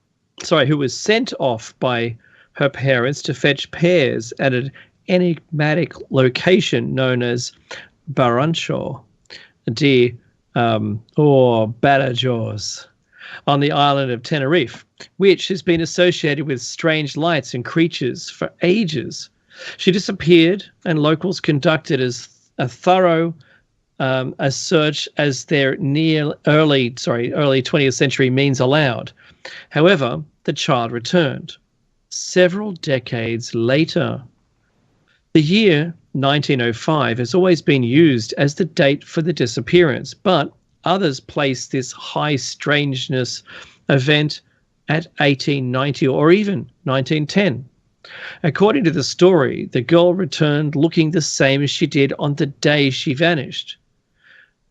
by her parents to fetch pears at an enigmatic location known as Barrancho or Badajoz on the island of Tenerife, which has been associated with strange lights and creatures for ages. She disappeared, and locals conducted a thorough a search as their early 20th century means allowed. However, the child returned several decades later. The year 1905 has always been used as the date for the disappearance, but others place this high strangeness event at 1890 or even 1910. According to the story, the girl returned looking the same as she did on the day she vanished.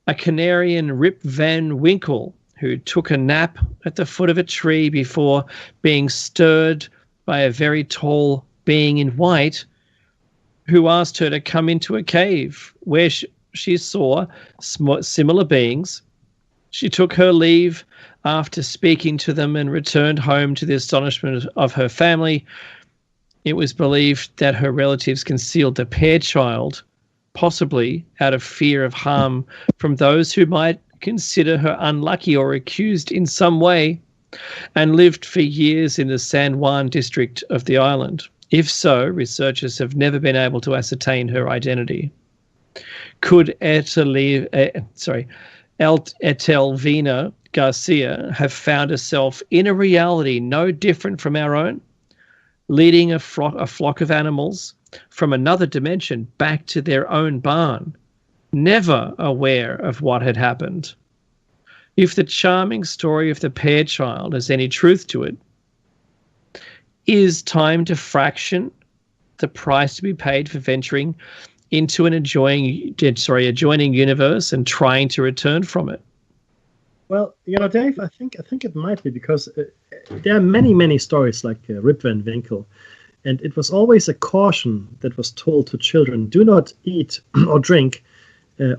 A Canarian Rip Van Winkle, who took a nap at the foot of a tree before being stirred by a very tall being in white, who asked her to come into a cave where she saw similar beings. She took her leave after speaking to them and returned home to the astonishment of her family. It was believed that her relatives concealed the paired child, possibly out of fear of harm from those who might consider her unlucky or accused in some way, and lived for years in the San Juan district of the island. If so, researchers have never been able to ascertain her identity. Could Etelvina Garcia have found herself in a reality no different from our own, leading a flock of animals from another dimension back to their own barn, never aware of what had happened? If the charming story of the paired child has any truth to it, is time diffraction the price to be paid for venturing into an adjoining universe and trying to return from it? Well, Dave, I think it might be, because there are many stories like Rip Van Winkle, and it was always a caution that was told to children: do not eat or drink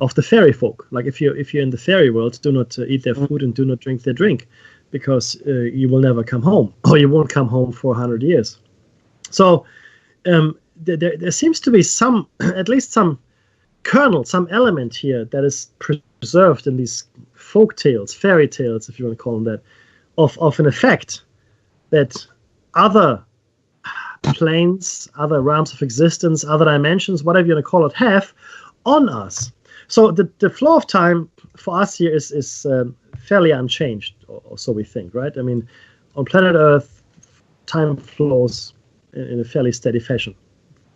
of the fairy folk. Like if you're in the fairy world, do not eat their food and do not drink their drink, because you will never come home, or you won't come home for 100 years. So there seems to be at least some kernel, some element here that is preserved in these folk tales, fairy tales, if you want to call them that, of an effect that other planes, other realms of existence, other dimensions, whatever you want to call it, have on us. So the flow of time for us here is fairly unchanged, or so we think, right? I mean, on planet Earth, time flows in a fairly steady fashion,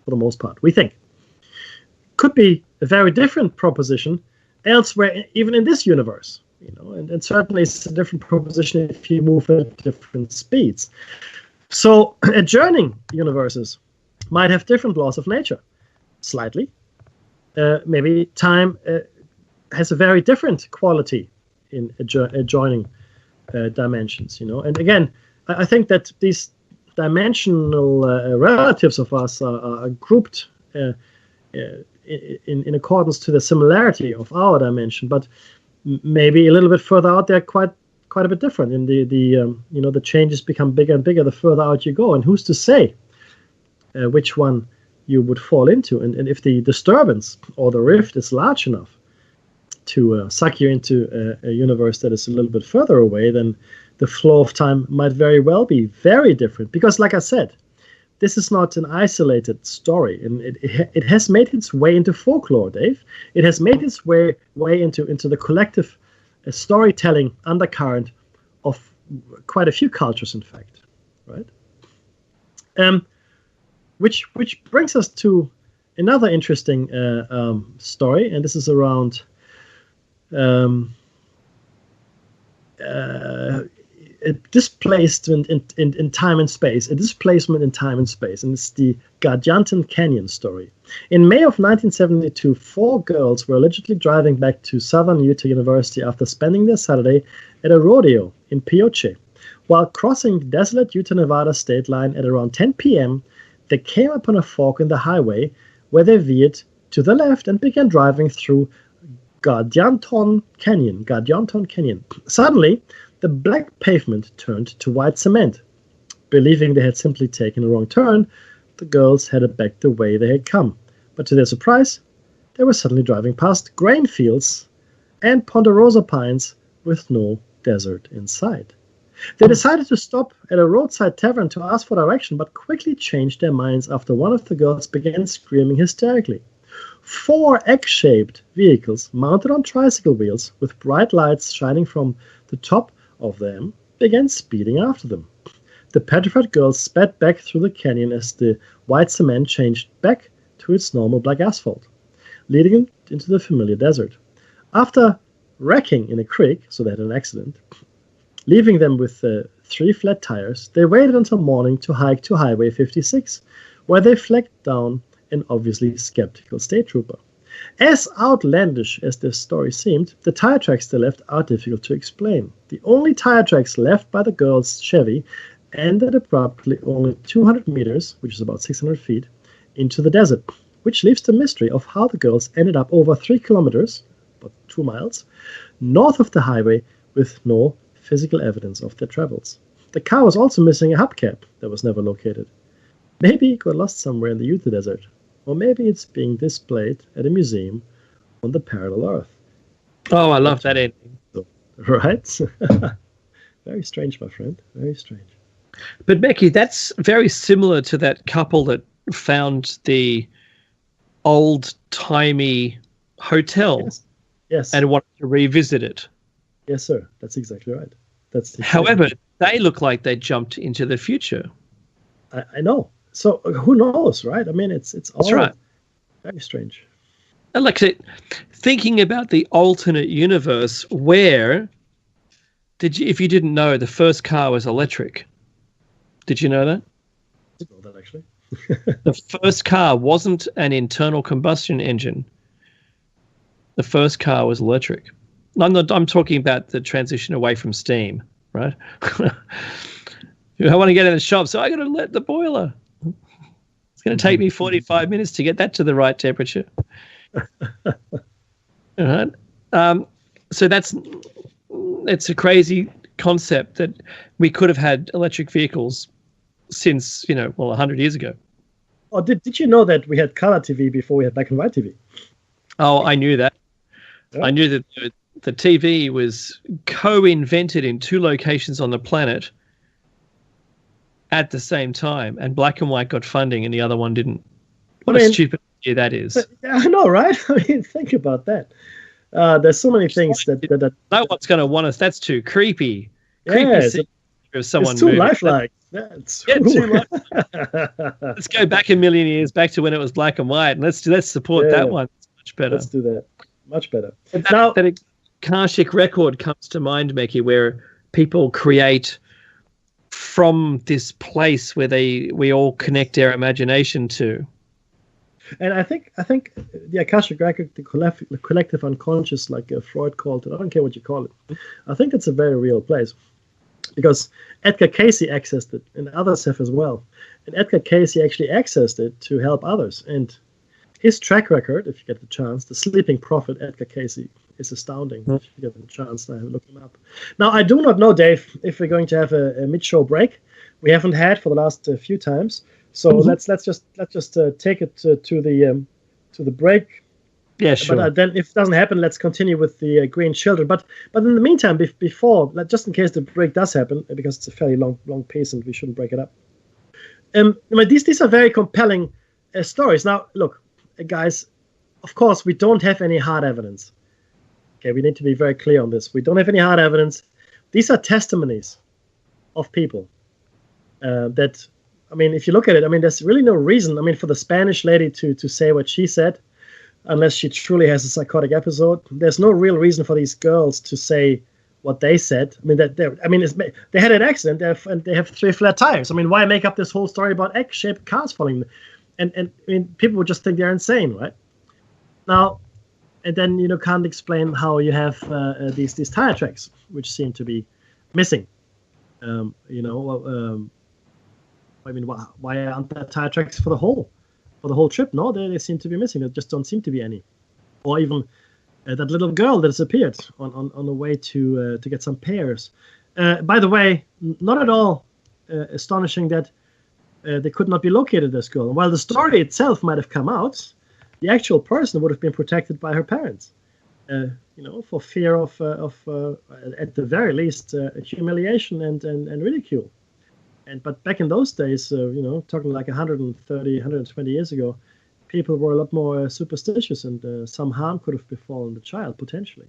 for the most part, we think. Could be a very different proposition elsewhere, even in this universe, and certainly it's a different proposition if you move at different speeds. So adjoining universes might have different laws of nature, slightly. Maybe time has a very different quality in adjoining dimensions, And again, I think that these dimensional relatives of us are grouped in accordance to the similarity of our dimension, but maybe a little bit further out they're quite a bit different. And the changes become bigger and bigger the further out you go. And who's to say which one you would fall into? And if the disturbance or the rift is large enough to suck you into a universe that is a little bit further away, then the flow of time might very well be very different. Because, like I said, this is not an isolated story, and it has made its way into folklore, Dave. It has made its way into the collective storytelling undercurrent of quite a few cultures, in fact, right? Which brings us to another interesting story, and this is around a displacement in time and space, and it's the Gardianton Canyon story. In May of 1972, 4 girls were allegedly driving back to Southern Utah University after spending their Saturday at a rodeo in Pioche. While crossing the desolate Utah-Nevada state line at around 10 p.m., they came upon a fork in the highway where they veered to the left and began driving through Gardianton Canyon. Suddenly, the black pavement turned to white cement. Believing they had simply taken a wrong turn, the girls headed back the way they had come. But to their surprise, they were suddenly driving past grain fields and ponderosa pines with no desert in sight. They decided to stop at a roadside tavern to ask for direction, but quickly changed their minds after one of the girls began screaming hysterically. 4 egg-shaped vehicles mounted on tricycle wheels with bright lights shining from the top of them began speeding after them. The petrified girls sped back through the canyon as the white cement changed back to its normal black asphalt, leading into the familiar desert. After wrecking in a creek, so they had an accident, leaving them with 3 flat tires, they waited until morning to hike to Highway 56, where they flagged down an obviously skeptical state trooper. As outlandish as this story seemed, the tire tracks they left are difficult to explain. The only tire tracks left by the girls' Chevy ended abruptly only 200 meters, which is about 600 feet, into the desert, which leaves the mystery of how the girls ended up over 3 kilometers, about 2 miles, north of the highway with no physical evidence of their travels. The car was also missing a hubcap that was never located. Maybe it got lost somewhere in the Utah desert, or maybe it's being displayed at a museum on the parallel Earth. Oh, I love that ending. Right? Very strange, my friend. Very strange. But Mekhi, that's very similar to that couple that found the old-timey hotel Yes. and wanted to revisit it. Yes, sir. That's exactly right. However, they look like they jumped into the future. I know. So who knows, right? I mean, it's all That's right. Very strange. And like thinking about the alternate universe where if you didn't know, the first car was electric. Did you know that? I didn't know that, actually. The first car wasn't an internal combustion engine. The first car was electric. I'm talking about the transition away from steam, right? I want to get in the shop, so I got to let the boiler. It's going to take me 45 minutes to get that to the right temperature. All right. So it's a crazy concept that we could have had electric vehicles since, 100 years ago. Oh, did you know that we had color TV before we had black and white TV? Oh, I knew that. Yeah. I knew that the TV was co-invented in 2 locations on the planet at the same time, and black and white got funding and the other one didn't. What a stupid idea that is. I know, right? I mean, think about that. There's so many things that no one's going to want us. That's too creepy. Yeah, of someone it's too lifelike. Too lifelike. Let's go back a million years, back to when it was black and white, and let's support that one. It's much better. Let's do that. Much better. That Akashic record comes to mind, Mekhi, where people create from this place where we all connect our imagination to. And I think the Akashic record, the collective unconscious, like Freud called it, I don't care what you call it, I think it's a very real place. Because Edgar Cayce accessed it, and others have as well. And Edgar Cayce actually accessed it to help others. And his track record, if you get the chance, the sleeping prophet Edgar Cayce, is astounding. If you get the chance, I look him up. Now, I do not know, Dave, if we're going to have a mid-show break. We haven't had for the last few times. So let's just take it to the break. Yeah, sure. But then, if it doesn't happen, let's continue with the Green Children. But in the meantime, before, just in case the break does happen, because it's a fairly long piece and we shouldn't break it up. These are very compelling stories. Now, look, guys, of course, we don't have any hard evidence. Okay, we need to be very clear on this. We don't have any hard evidence. These are testimonies of people that, if you look at it, there's really no reason, for the Spanish lady to say what she said, unless she truly has a psychotic episode. There's no real reason for these girls to say what they said. They had an accident and they have 3 flat tires. Why make up this whole story about egg-shaped cars falling? And people would just think they're insane, right? Now, and then can't explain how you have these tire tracks, which seem to be missing. Why aren't there tire tracks for the whole trip? No, they seem to be missing. There just don't seem to be any. Or even that little girl that disappeared on the way to get some pears. By the way, not at all astonishing that they could not be located at the school. While the story itself might have come out, the actual person would have been protected by her parents, for fear of at the very least, humiliation and ridicule. But back in those days, talking like 130, 120 years ago, people were a lot more superstitious, and some harm could have befallen the child potentially.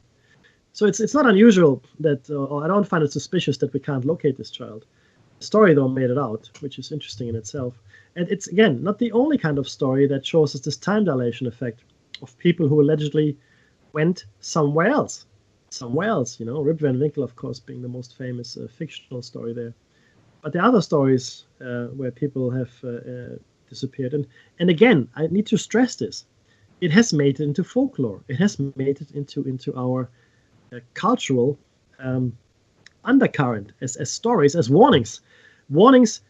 So it's not unusual that, or I don't find it suspicious that we can't locate this child. The story, though, made it out, which is interesting in itself. And it's, again, not the only kind of story that shows us this time dilation effect of people who allegedly went somewhere else. Rip Van Winkle, of course, being the most famous fictional story there. But the other stories where people have disappeared. And again, I need to stress this. It has made it into folklore. It has made it into our cultural undercurrent as stories, as warnings.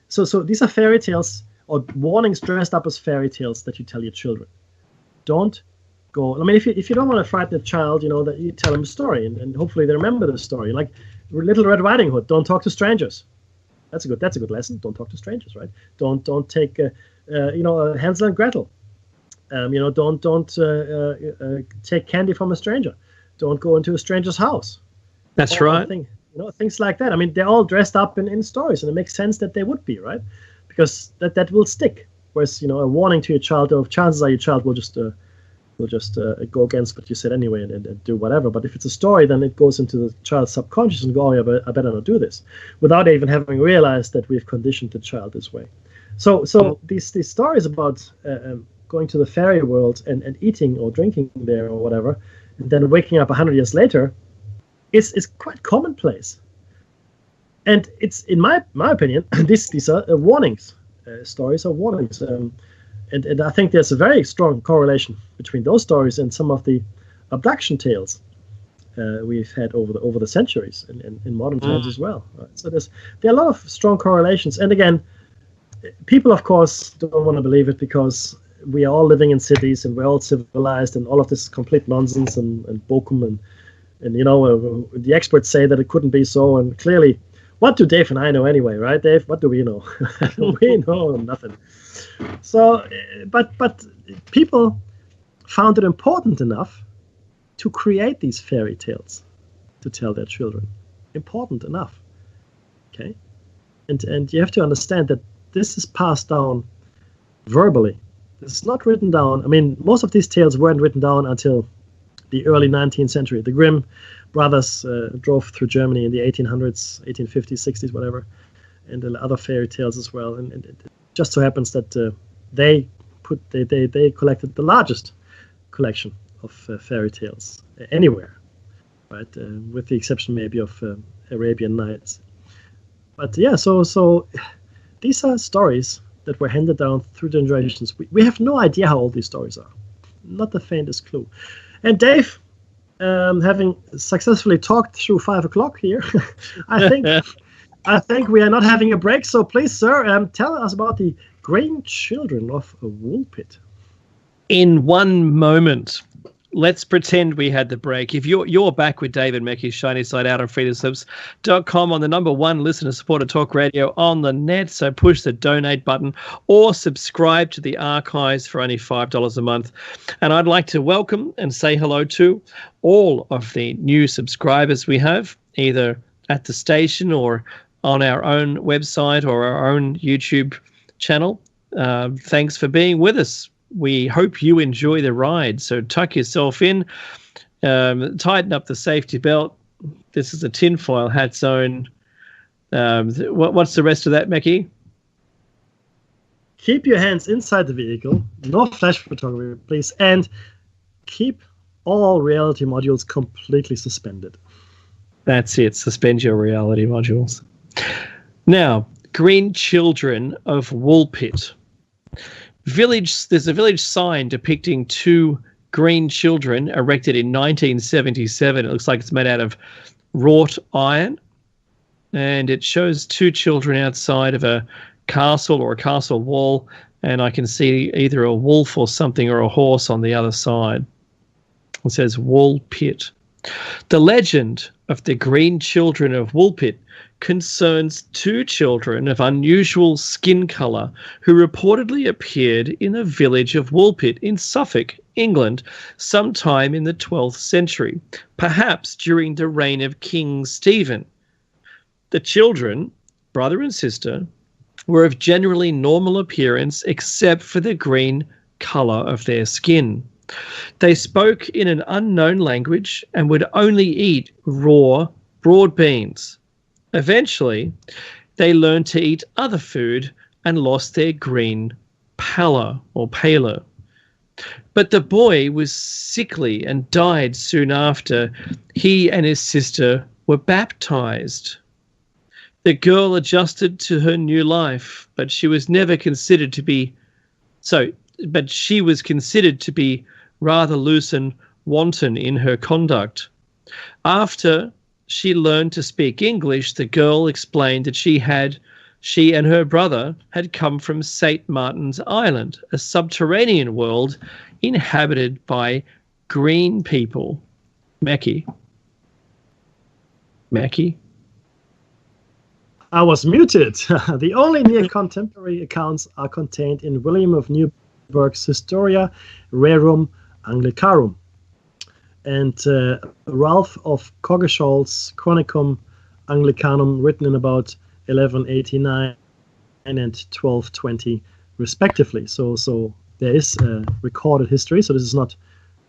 So these are fairy tales, or warnings dressed up as fairy tales that you tell your children. Don't go. I mean, if you don't want to frighten a child, that you tell them a story, and hopefully they remember the story. Like Little Red Riding Hood, don't talk to strangers. That's a good lesson. Don't talk to strangers, right? Don't take Hansel and Gretel. Don't take candy from a stranger. Don't go into a stranger's house. That's right. Things like that. I mean, they're all dressed up in stories, and it makes sense that they would be, right? Because that will stick. Whereas, a warning to your child, or chances are your child will just go against what you said anyway and do whatever. But if it's a story, then it goes into the child's subconscious and go, oh, yeah, I better not do this, without even having realized that we've conditioned the child this way. So these stories about going to the fairy world and eating or drinking there or whatever, and then waking up 100 years later, is quite commonplace. And it's, in my opinion, these are warnings. Stories are warnings. And I think there's a very strong correlation between those stories and some of the abduction tales we've had over the centuries and in modern times as well. Right? So there are a lot of strong correlations. And again, people, of course, don't want to believe it because we are all living in cities and we're all civilized, and all of this is complete nonsense and bokum and the experts say that it couldn't be so. And clearly, what do Dave and I know anyway, right, Dave? What do we know? We know nothing. So, but people found it important enough to create these fairy tales to tell their children. Important enough, okay? And you have to understand that this is passed down verbally. This is not written down. I mean, most of these tales weren't written down until the early 19th century. The Grimm brothers drove through Germany in the 1800s, 1850s, 60s, whatever, and the other fairy tales as well. And it just so happens that they collected the largest collection of fairy tales anywhere, right? With the exception maybe of Arabian Nights. But yeah, so these are stories that were handed down through generations. We have no idea how old these stories are. Not the faintest clue. And Dave, having successfully talked through 5 o'clock here, I think we are not having a break. So please, sir, tell us about the Green Children of Woolpit. In one moment, let's pretend we had the break. If you're back with David Mackey's Shiny Side Out on freedomslips.com on the #1 listener supported talk radio on the net. So push the donate button or subscribe to the archives for only $5 a month. And I'd like to welcome and say hello to all of the new subscribers we have, either at the station or on our own website or our own YouTube channel. Thanks for being with us. We hope you enjoy the ride. So tuck yourself in, tighten up the safety belt. This is a tinfoil hat zone. What's the rest of that, Mackie? Keep your hands inside the vehicle. No flash photography, please. And keep all reality modules completely suspended. That's it. Suspend your reality modules. Now, Green Children of Woolpit. There's a village sign depicting 2 green children erected in 1977. It looks like it's made out of wrought iron, and it shows 2 children outside of a castle or a castle wall, and I can see either a wolf or something or a horse on the other side. It says Woolpit. The legend of the Green Children of Woolpit concerns 2 children of unusual skin colour who reportedly appeared in the village of Woolpit in Suffolk, England, sometime in the 12th century, perhaps during the reign of King Stephen. The children, brother and sister, were of generally normal appearance except for the green colour of their skin. They spoke in an unknown language and would only eat raw, broad beans. Eventually, they learned to eat other food and lost their green pallor or pallor. But the boy was sickly and died soon after he and his sister were baptized. The girl adjusted to her new life, but she was considered to be rather loose and wanton in her conduct. After she learned to speak English, the girl explained that she and her brother had come from St. Martin's Island, a subterranean world inhabited by green people. Mackie? I was muted. The only near contemporary accounts are contained in William of Newburgh's Historia Rerum Anglicarum and Ralph of Coggeshall's Chronicum Anglicanum, written in about 1189 and 1220 respectively. So there is a recorded history, so this is not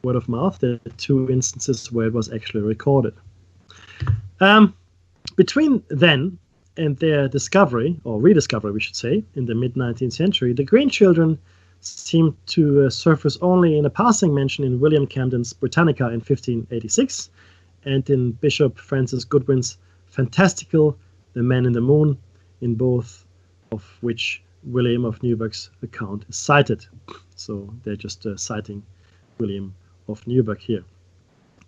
word of mouth. There are 2 instances where it was actually recorded. Between then and their discovery, or rediscovery we should say, in the mid-19th century, the Green Children seemed to surface only in a passing mention in William Camden's Britannica in 1586 and in Bishop Francis Goodwin's fantastical The Man in the Moon, in both of which William of Newburgh's account is cited. So they're just citing William of Newburgh here.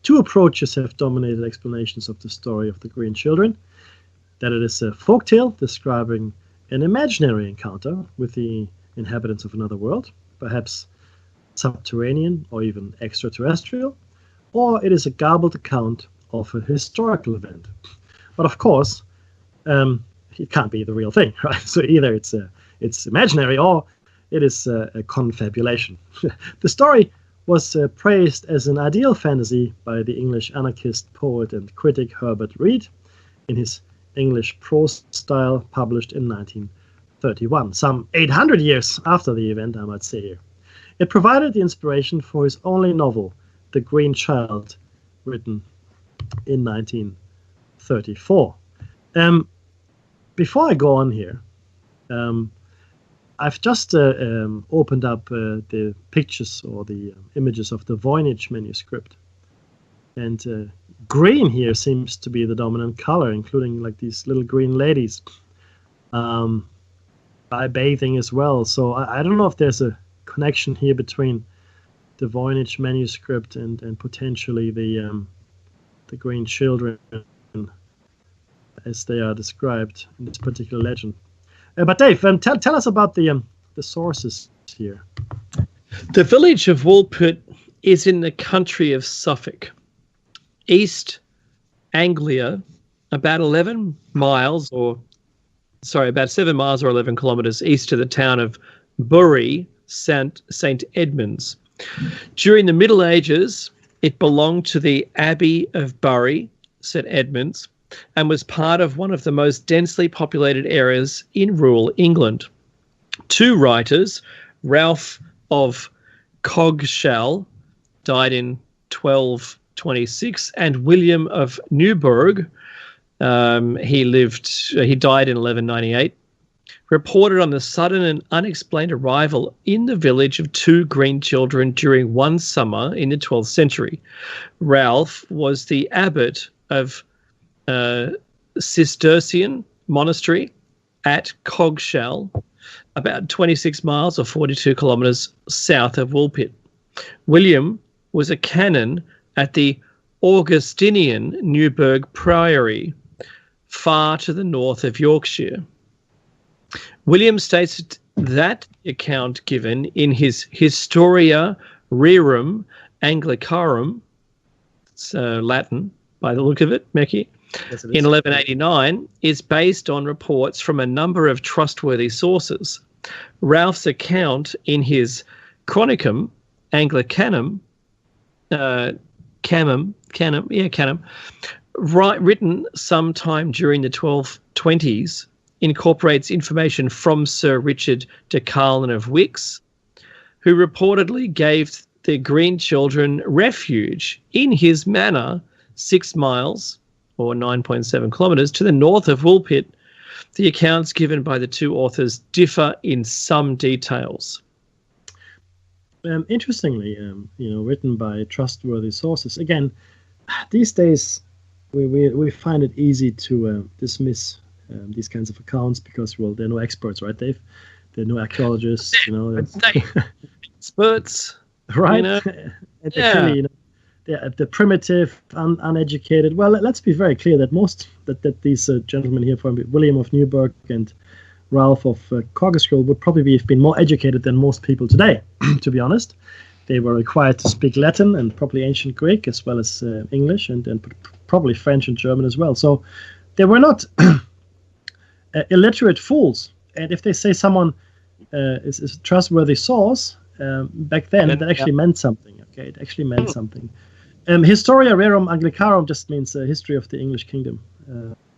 2 approaches have dominated explanations of the story of the Green Children: that it is a folktale describing an imaginary encounter with the inhabitants of another world, perhaps subterranean or even extraterrestrial, or it is a garbled account of a historical event. But of course, it can't be the real thing, right? So either it's imaginary or it is a confabulation. The story was praised as an ideal fantasy by the English anarchist, poet, and critic Herbert Read in his English prose style, published in 1931, some 800 years after the event, I might say here. It provided the inspiration for his only novel, The Green Child, written in 1934. Before I go on here, I've just opened up the pictures or the images of the Voynich manuscript. And green here seems to be the dominant color, including like these little green ladies by bathing as well. So I don't know if there's a connection here between the Voynich manuscript and potentially the Green Children as they are described in this particular legend. But Dave, tell us about the sources here. The village of Woolpit is in the country of Suffolk, East Anglia, about 7 miles or 11 kilometres east of the town of Bury, St. Edmunds. During the Middle Ages, it belonged to the Abbey of Bury, St. Edmunds, and was part of one of the most densely populated areas in rural England. 2 writers, Ralph of Coggeshall, died in 1226, and William of Newburgh, he died in 1198, reported on the sudden and unexplained arrival in the village of 2 green children during one summer in the 12th century. Ralph was the abbot of Cistercian monastery at Coggeshall, about 26 miles or 42 kilometres south of Woolpit. William was a canon at the Augustinian Newburgh Priory, far to the north of Yorkshire. William states that account given in his Historia Rerum Anglicarum, it's Latin, by the look of it, Meki, Yes, it in is. 1189 is based on reports from a number of trustworthy sources. Ralph's account in his Chronicum Anglicanum, Canum, written sometime during the 1220s, incorporates information from Sir Richard de Carlin of Wix, who reportedly gave the Green children refuge in his manor 6 miles or 9.7 kilometres to the north of Woolpit. The accounts given by the two authors differ in some details. Interestingly, written by trustworthy sources. Again, these days we find it easy to dismiss these kinds of accounts because, well, they're no experts, right, Dave? They're no archaeologists, Experts, right? You know? And they're clearly, they're primitive, uneducated. Well, let's be very clear that these gentlemen here, from William of Newburgh and Ralph of Coggeshall, would probably have been more educated than most people today, to be honest. They were required to speak Latin and probably ancient Greek as well as English and probably French and German as well. So they were not illiterate fools. And if they say someone is a trustworthy source, back then that actually meant something. Okay, it actually meant something. Historia Rerum Anglicarum just means history of the English kingdom.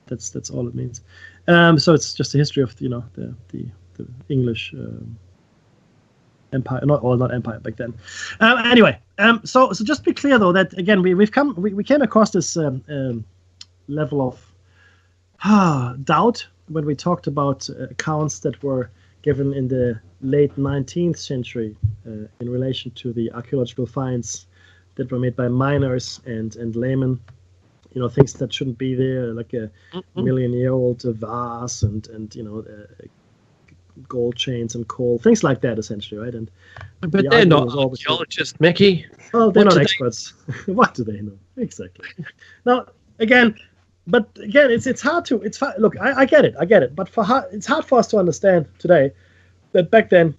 That's all it means. So it's just a history of the English empire, not empire back then. Anyway, so just be clear though that again we came across this level of doubt when we talked about accounts that were given in the late 19th century in relation to the archaeological finds that were made by miners and laymen. Things that shouldn't be there, like a million-year-old vase and gold chains and coal, things like that, essentially, right? But they're not archaeologists, Meki. Well, they're not experts. What do they know? Exactly. Now, again, it's hard to. Look, I get it. But it's hard for us to understand today that back then,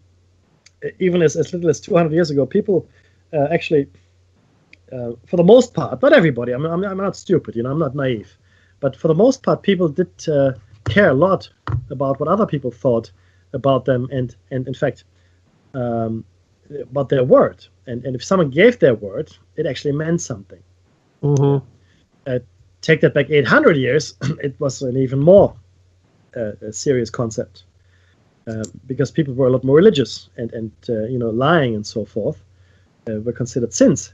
even as little as 200 years ago, people actually. For the most part, not everybody. I'm not stupid, I'm not naive, but for the most part, people did care a lot about what other people thought about them, and in fact, about their word. And if someone gave their word, it actually meant something. Mm-hmm. Take that back 800 years, it was an even more serious concept because people were a lot more religious, and lying and so forth were considered sins.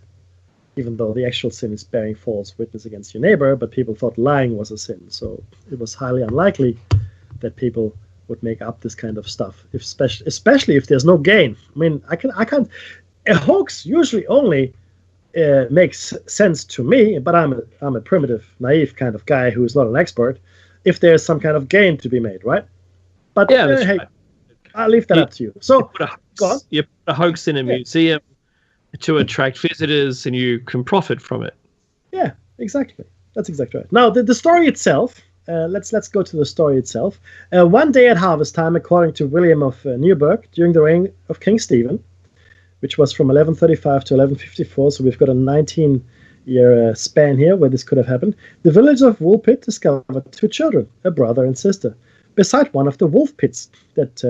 Even though the actual sin is bearing false witness against your neighbor, but people thought lying was a sin. So it was highly unlikely that people would make up this kind of stuff, especially if there's no gain. I mean, I can't. A hoax usually only makes sense to me, but I'm a primitive, naive kind of guy who is not an expert. If there's some kind of gain to be made, right? But hey, right. I'll leave that up to you. So you put a hoax in a museum to attract visitors, and you can profit from it. Yeah, exactly. That's exactly right. Now, the story itself. Let's go to the story itself. One day at harvest time, according to William of Newburgh, during the reign of King Stephen, which was from 1135 to 1154, so we've got a 19-year span here where this could have happened. The village of Woolpit discovered 2 children, a brother and sister, beside one of the wool pits that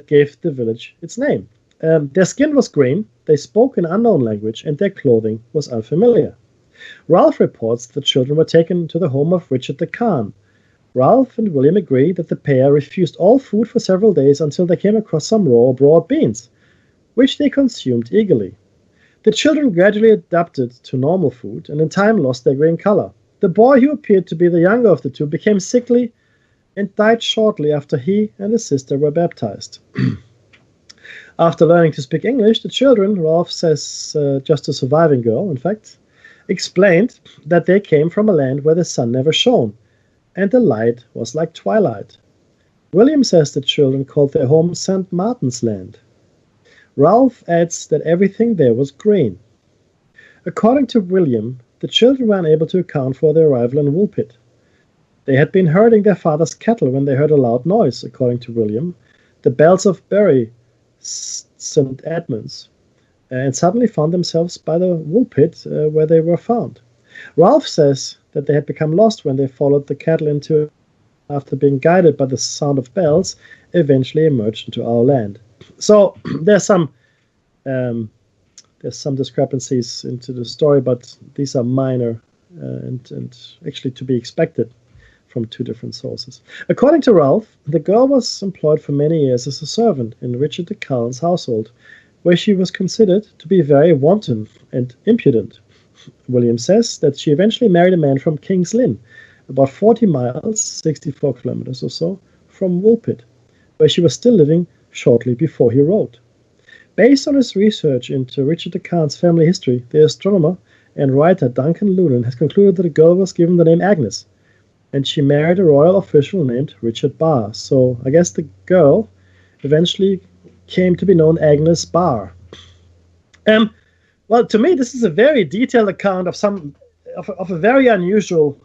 gave the village its name. Their skin was green, they spoke an unknown language, and their clothing was unfamiliar. Ralph reports that the children were taken to the home of Richard the Khan. Ralph and William agree that the pair refused all food for several days until they came across some raw broad beans, which they consumed eagerly. The children gradually adapted to normal food and in time lost their green color. The boy, who appeared to be the younger of the two, became sickly and died shortly after he and his sister were baptized. After learning to speak English, the children, Ralph says just a surviving girl, in fact, explained that they came from a land where the sun never shone, and the light was like twilight. William says the children called their home St. Martin's Land. Ralph adds that everything there was green. According to William, the children were unable to account for their arrival in Woolpit. They had been herding their father's cattle when they heard a loud noise, according to William, the bells of Bury St. Edmunds, and suddenly found themselves by the wool pit where they were found. Ralph says that they had become lost when they followed the cattle into, after being guided by the sound of bells, eventually emerged into our land. So there's some discrepancies into the story, but these are minor and actually to be expected from two different sources. According to Ralph, the girl was employed for many years as a servant in Richard de Calne's household, where she was considered to be very wanton and impudent. William says that she eventually married a man from King's Lynn, about 40 miles, 64 kilometers or so, from Woolpit, where she was still living shortly before he wrote. Based on his research into Richard de Calne's family history, the astronomer and writer Duncan Lunan has concluded that the girl was given the name Agnes, and she married a royal official named Richard Barr. So I guess the girl eventually came to be known Agnes Barr. Well, to me, this is a very detailed account of a very unusual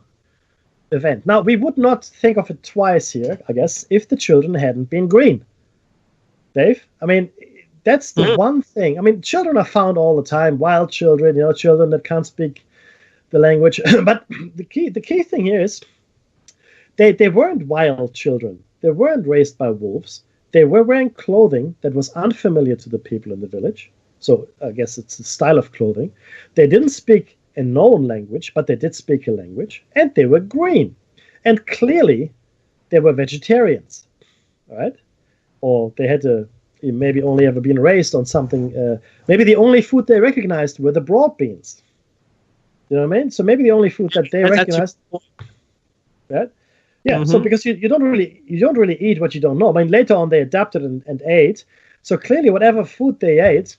event. Now, we would not think of it twice here, I guess, if the children hadn't been green. Dave? I mean, that's the one thing. I mean, children are found all the time, wild children, children that can't speak the language. But the key thing here is they weren't wild children. They weren't raised by wolves. They were wearing clothing that was unfamiliar to the people in the village. So I guess it's the style of clothing. They didn't speak a known language, but they did speak a language, and they were green. And clearly, they were vegetarians, right? Or they had maybe only ever been raised on something. Maybe the only food they recognized were the broad beans. You know what I mean? So maybe the only food that they recognized. Right? Yeah. So because you don't really eat what you don't know. I mean, later on they adapted and ate. So clearly, whatever food they ate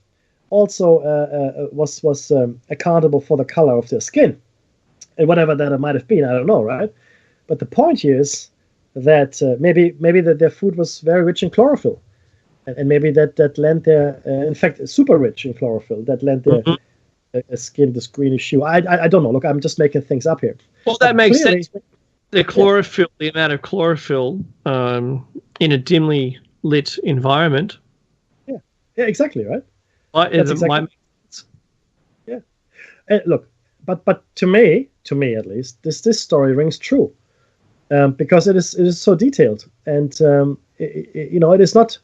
also was accountable for the color of their skin, and whatever that might have been, I don't know, right? But the point here is that maybe that their food was very rich in chlorophyll, and maybe that lent their, in fact, super rich in chlorophyll, that lent their skin this greenish hue. I don't know. Look, I'm just making things up here. Well, that makes sense. The chlorophyll, the amount of chlorophyll in a dimly lit environment. Yeah, exactly, right. That's exactly. Yeah, and look, but to me at least, this story rings true, because it is so detailed, and it's not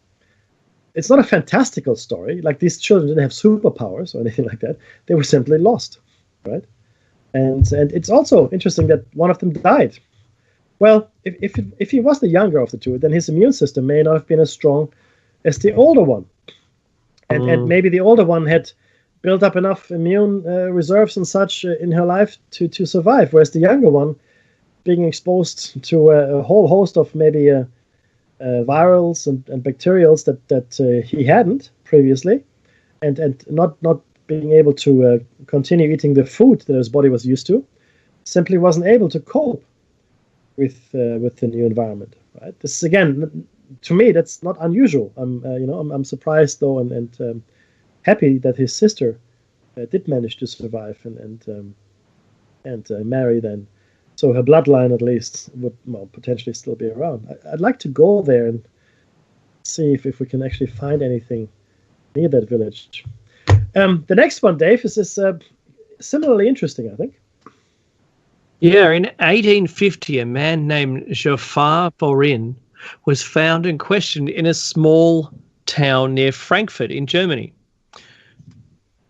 a fantastical story. Like, these children didn't have superpowers or anything like that. They were simply lost, right? And it's also interesting that one of them died. Well, if he was the younger of the two, then his immune system may not have been as strong as the older one. And maybe the older one had built up enough immune reserves and such in her life to survive, whereas the younger one, being exposed to a whole host of maybe virals and bacterials that he hadn't previously, and not being able to continue eating the food that his body was used to, simply wasn't able to cope with the new environment. Right? This is, again, to me, that's not unusual. I'm surprised though, and happy that his sister did manage to survive and marry then, so her bloodline at least would potentially still be around. I'd like to go there and see if we can actually find anything near that village. The next one, Dave, is similarly interesting, I think. Yeah, in 1850, a man named Jafar Borin was found and questioned in a small town near Frankfurt in Germany.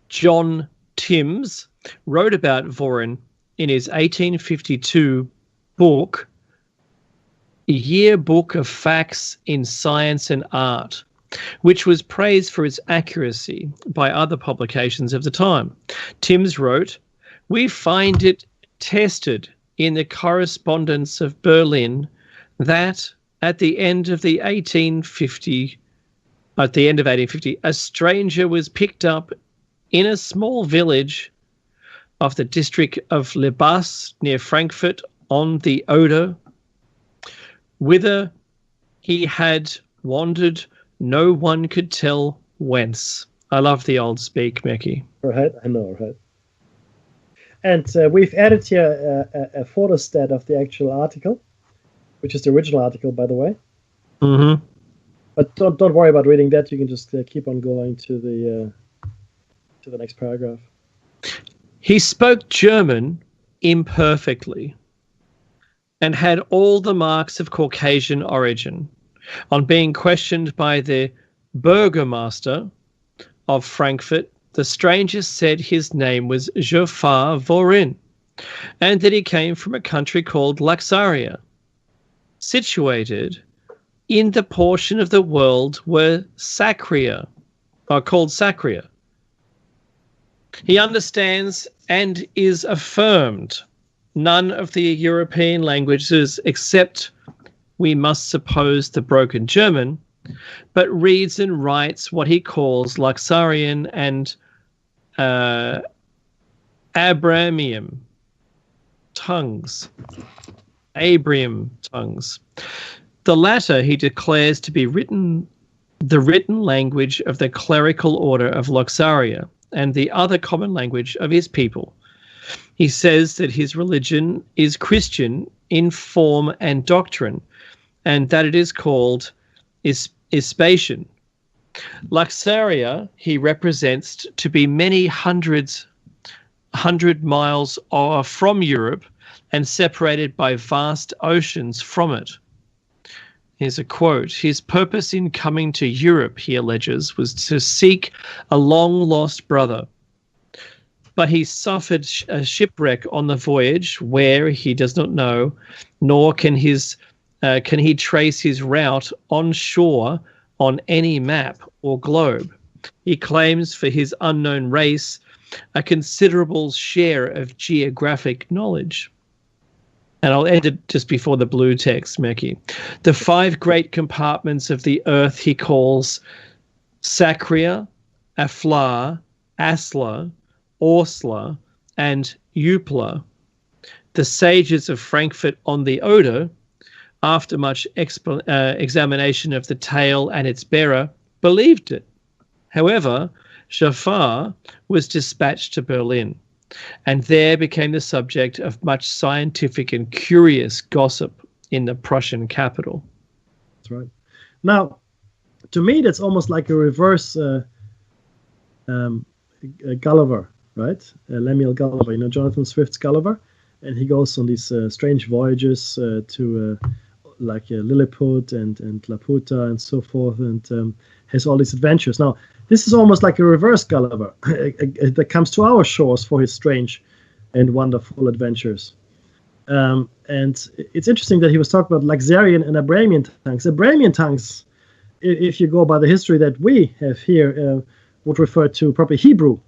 John Timms wrote about Vorin in his 1852 book, Yearbook of Facts in Science and Art, which was praised for its accuracy by other publications of the time. Timms wrote, "We find it tested in the correspondence of Berlin that at the end of 1850, a stranger was picked up in a small village of the district of Lebas near Frankfurt on the Oder, whither he had wandered, no one could tell whence." I love the old speak, Mekki. Right, I know, right? And we've added here a photostat of the actual article, which is the original article, by the way. Mm-hmm. But don't worry about reading that. You can just keep on going to to the next paragraph. He spoke German imperfectly and had all the marks of Caucasian origin. On being questioned by the Burgomaster of Frankfurt, the stranger said his name was Jafar Vorin and that he came from a country called Laxaria, situated in the portion of the world where Sacria are called Sacria. He understands and is affirmed none of the European languages except, we must suppose, the broken German, but reads and writes what he calls Laxarian and Abramian tongues. Abrium tongues. The latter he declares to be the written language of the clerical order of Laxaria and the other common language of his people. He says that his religion is Christian in form and doctrine, and that it is called Ispatian. Laxaria he represents to be many hundred miles from Europe and separated by vast oceans from it. Here's a quote. His purpose in coming to Europe, he alleges, was to seek a long-lost brother. But he suffered a shipwreck on the voyage where he does not know, nor can he trace his route on shore on any map or globe. He claims for his unknown race a considerable share of geographic knowledge. And I'll end it just before the blue text, Meki. The 5 great compartments of the earth he calls Sacria, Afla, Asla, Orsla, and Eupla. The sages of Frankfurt on the Oder, after much examination of the tale and its bearer, believed it. However, Jafar was dispatched to Berlin, and there became the subject of much scientific and curious gossip in the Prussian capital. That's right. Now, to me, that's almost like a reverse Gulliver, right? Lemuel Gulliver, you know, Jonathan Swift's Gulliver, and he goes on these strange voyages to Lilliput and Laputa and so forth, and has all these adventures. Now, this is almost like a reverse Gulliver that comes to our shores for his strange and wonderful adventures. And it's interesting that he was talking about Laxarian and Abramian tongues. Abramian tongues, if you go by the history that we have here, would refer to probably Hebrew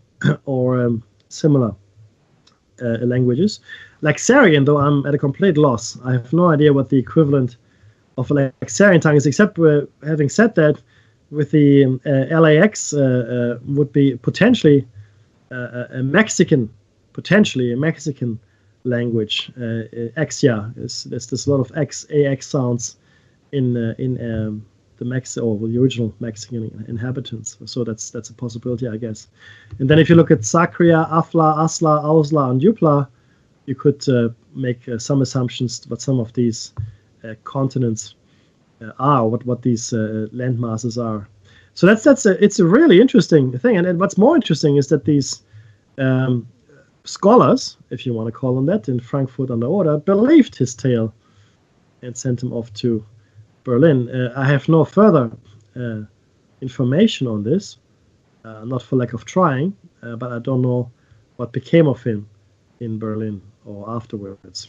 or similar languages. Laxarian, though, I'm at a complete loss. I have no idea what the equivalent of a Laxarian tongue is, except having said that, with the LAX would be potentially a Mexican language. Xia, there's a lot of AX sounds in the the original Mexican inhabitants. So that's a possibility, I guess. And then if you look at Sacria, Afla, Asla, Ausla, and Eupla, you could make some assumptions what some of these continents are, what these land masses are. So it's a really interesting thing. And what's more interesting is that these scholars, if you want to call them that, in Frankfurt on the Oder, believed his tale and sent him off to Berlin. I have no further information on this, not for lack of trying, but I don't know what became of him in Berlin or afterwards.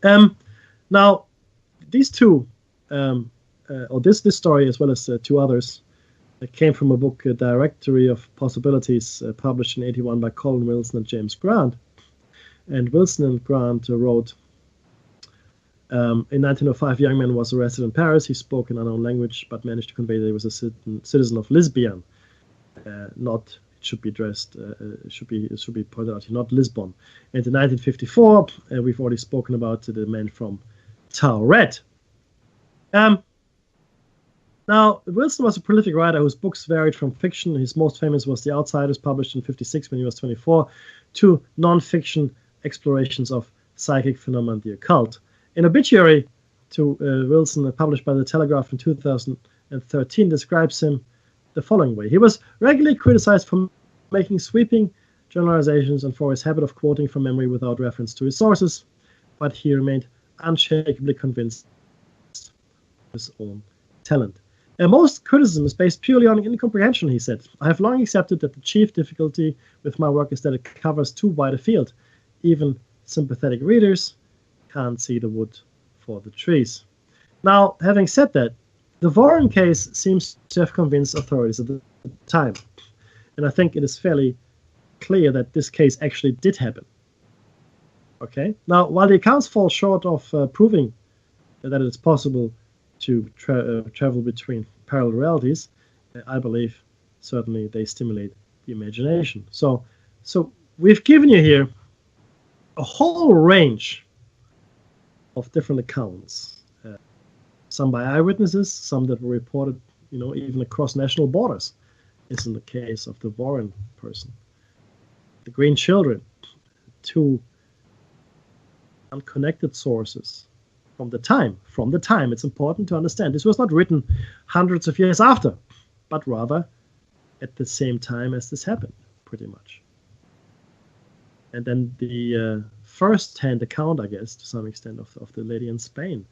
Now, these two, or this story as well as 2 others, came from a book, A Directory of Possibilities, published in 1981 by Colin Wilson and James Grant. And Wilson and Grant wrote, in 1905, a young man was arrested in Paris. He spoke an unknown language, but managed to convey that he was a citizen of Lisbon. It should be pointed out, not Lisbon. And in 1954, we've already spoken about the man from Tauret. Now, Wilson was a prolific writer whose books varied from fiction. His most famous was The Outsiders, published in 1956 when he was 24, to non-fiction explorations of psychic phenomena and the occult. An obituary to Wilson, published by The Telegraph in 2013, describes him the following way. He was regularly criticized for making sweeping generalizations and for his habit of quoting from memory without reference to his sources, but he remained unshakably convinced of his own talent. Most criticism is based purely on incomprehension, he said. I have long accepted that the chief difficulty with my work is that it covers too wide a field. Even sympathetic readers can't see the wood for the trees. Now, having said that, the Warren case seems to have convinced authorities at the time. And I think it is fairly clear that this case actually did happen. Okay? Now, while the accounts fall short of proving that it is possible to travel between parallel realities, I believe certainly they stimulate the imagination. So we've given you here a whole range of different accounts, some by eyewitnesses, some that were reported, even across national borders, as in the case of the Warren person. The Green Children, 2 unconnected sources from the time. It's important to understand this was not written hundreds of years after, but rather at the same time as this happened, pretty much. And then the first-hand account, I guess, to some extent, of the lady in Spain,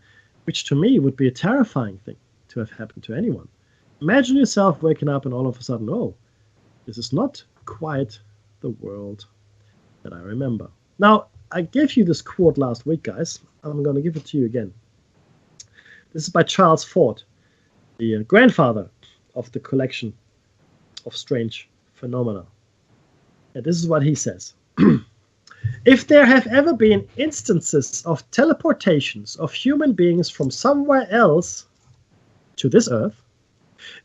which to me would be a terrifying thing to have happened to anyone. Imagine yourself waking up and all of a sudden, oh, this is not quite the world that I remember. Now, I gave you this quote last week, guys. I'm going to give it to you again. This is by Charles Fort, the grandfather of the collection of strange phenomena. And this is what he says. If there have ever been instances of teleportations of human beings from somewhere else to this earth,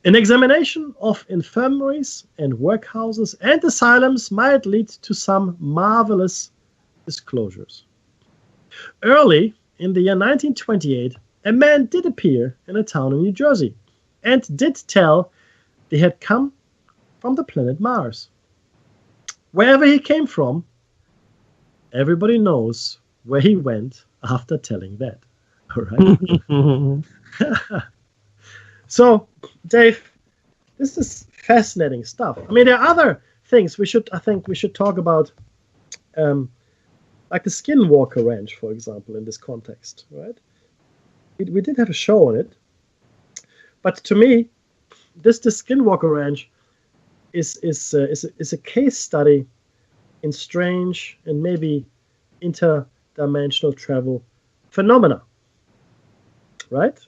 an examination of infirmaries and workhouses and asylums might lead to some marvelous disclosures. Early in the year 1928, a man did appear in a town in New Jersey and did tell they had come from the planet Mars. Wherever he came from, everybody knows where he went after telling that. All right? So, Dave, this is fascinating stuff. I mean, there are other things I think we should talk about, like the Skinwalker Ranch, for example, in this context, right? We did have a show on it, but to me, this Skinwalker Ranch is a case study in strange and maybe interdimensional travel phenomena, right?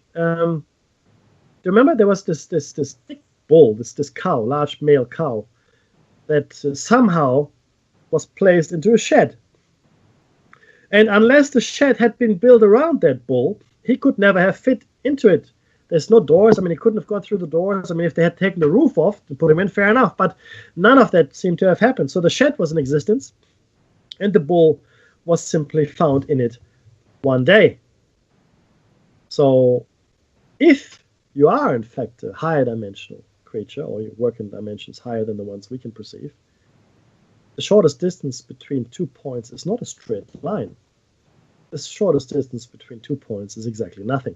Remember there was this thick bull, this cow, large male cow, that somehow was placed into a shed. And unless the shed had been built around that bull, he could never have fit into it. There's no doors. I mean, he couldn't have gone through the doors. I mean, if they had taken the roof off to put him in, fair enough. But none of that seemed to have happened. So the shed was in existence, and the bull was simply found in it one day. So if you are, in fact, a higher dimensional creature, or you work in dimensions higher than the ones we can perceive, the shortest distance between 2 points is not a straight line. The shortest distance between 2 points is exactly nothing.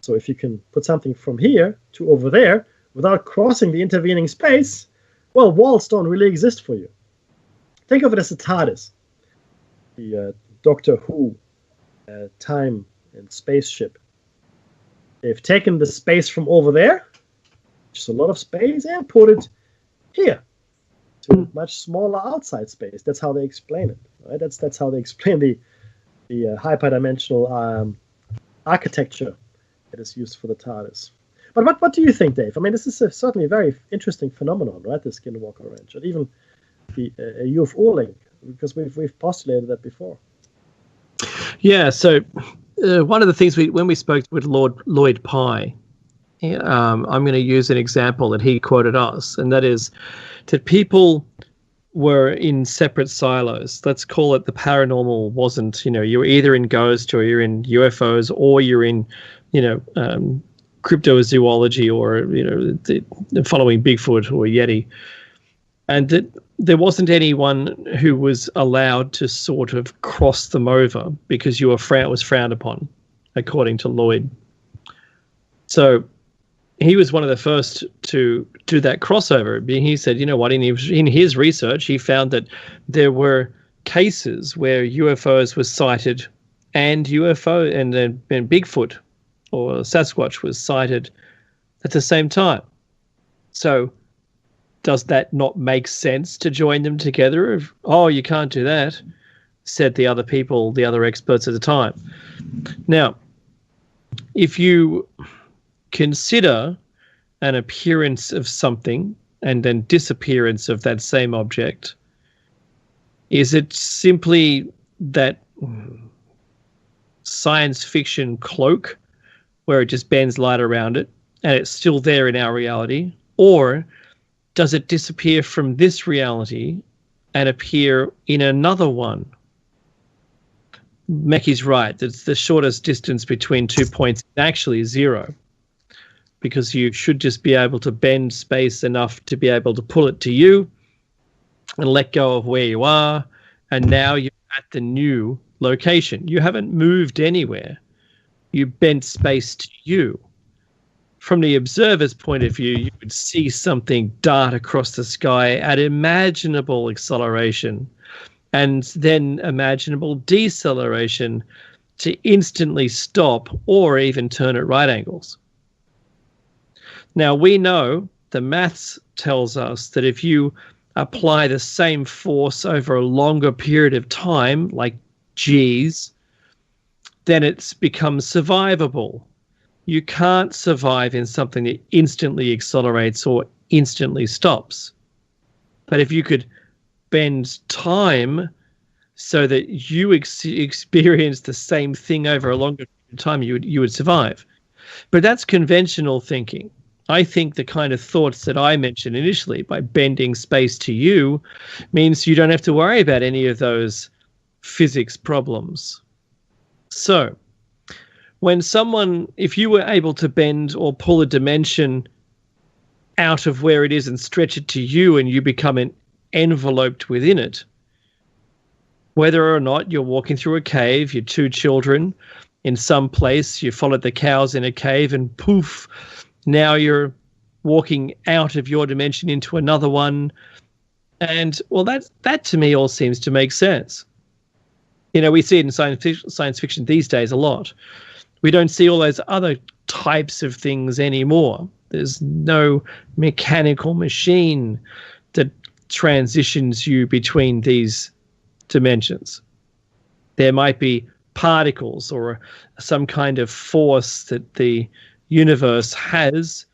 So if you can put something from here to over there without crossing the intervening space, well, walls don't really exist for you. Think of it as a TARDIS, the Doctor Who time and spaceship. They've taken the space from over there, which is a lot of space, and put it here to a much smaller outside space. That's how they explain it. Right? That's how they explain the hyperdimensional architecture that is used for the TARDIS. But what do you think, Dave? I mean, this is certainly a very interesting phenomenon, right? The Skinwalker Ranch, and even the UFO link, because we've postulated that before. Yeah. So one of the things when we spoke with Lloyd Pye, I'm going to use an example that he quoted us, and that is that people were in separate silos. Let's call it the paranormal wasn't, you're either in ghosts or you're in UFOs or you're in, cryptozoology or, following Bigfoot or Yeti. And that there wasn't anyone who was allowed to sort of cross them over because it was frowned upon, according to Lloyd. So he was one of the first to do that crossover. He said, you know what, in his research, he found that there were cases where UFOs were sighted and Bigfoot or Sasquatch was sighted at the same time. So does that not make sense to join them together? Oh, you can't do that, said the other people, the other experts at the time. Now, if you consider an appearance of something and then disappearance of that same object, is it simply that science fiction cloak where it just bends light around it and it's still there in our reality? Or does it disappear from this reality and appear in another one? Meki's right. That's the shortest distance between 2 points, actually 0, because you should just be able to bend space enough to be able to pull it to you and let go of where you are, and now you're at the new location. You haven't moved anywhere. You bent space to you. From the observer's point of view, you would see something dart across the sky at imaginable acceleration and then imaginable deceleration to instantly stop or even turn at right angles. Now, we know the maths tells us that if you apply the same force over a longer period of time, like G's, then it's becomes survivable. You can't survive in something that instantly accelerates or instantly stops. But if you could bend time so that you experience the same thing over a longer time, you would survive. But that's conventional thinking. I think the kind of thoughts that I mentioned initially, by bending space to you, means you don't have to worry about any of those physics problems. So, if you were able to bend or pull a dimension out of where it is and stretch it to you and you become enveloped within it, whether or not you're walking through a cave, your 2 children in some place, you followed the cows in a cave and poof, now you're walking out of your dimension into another one. And, well, that to me all seems to make sense. You know, we see it in science fiction these days a lot. We don't see all those other types of things anymore. There's no mechanical machine that transitions you between these dimensions. There might be particles or some kind of force that the universe has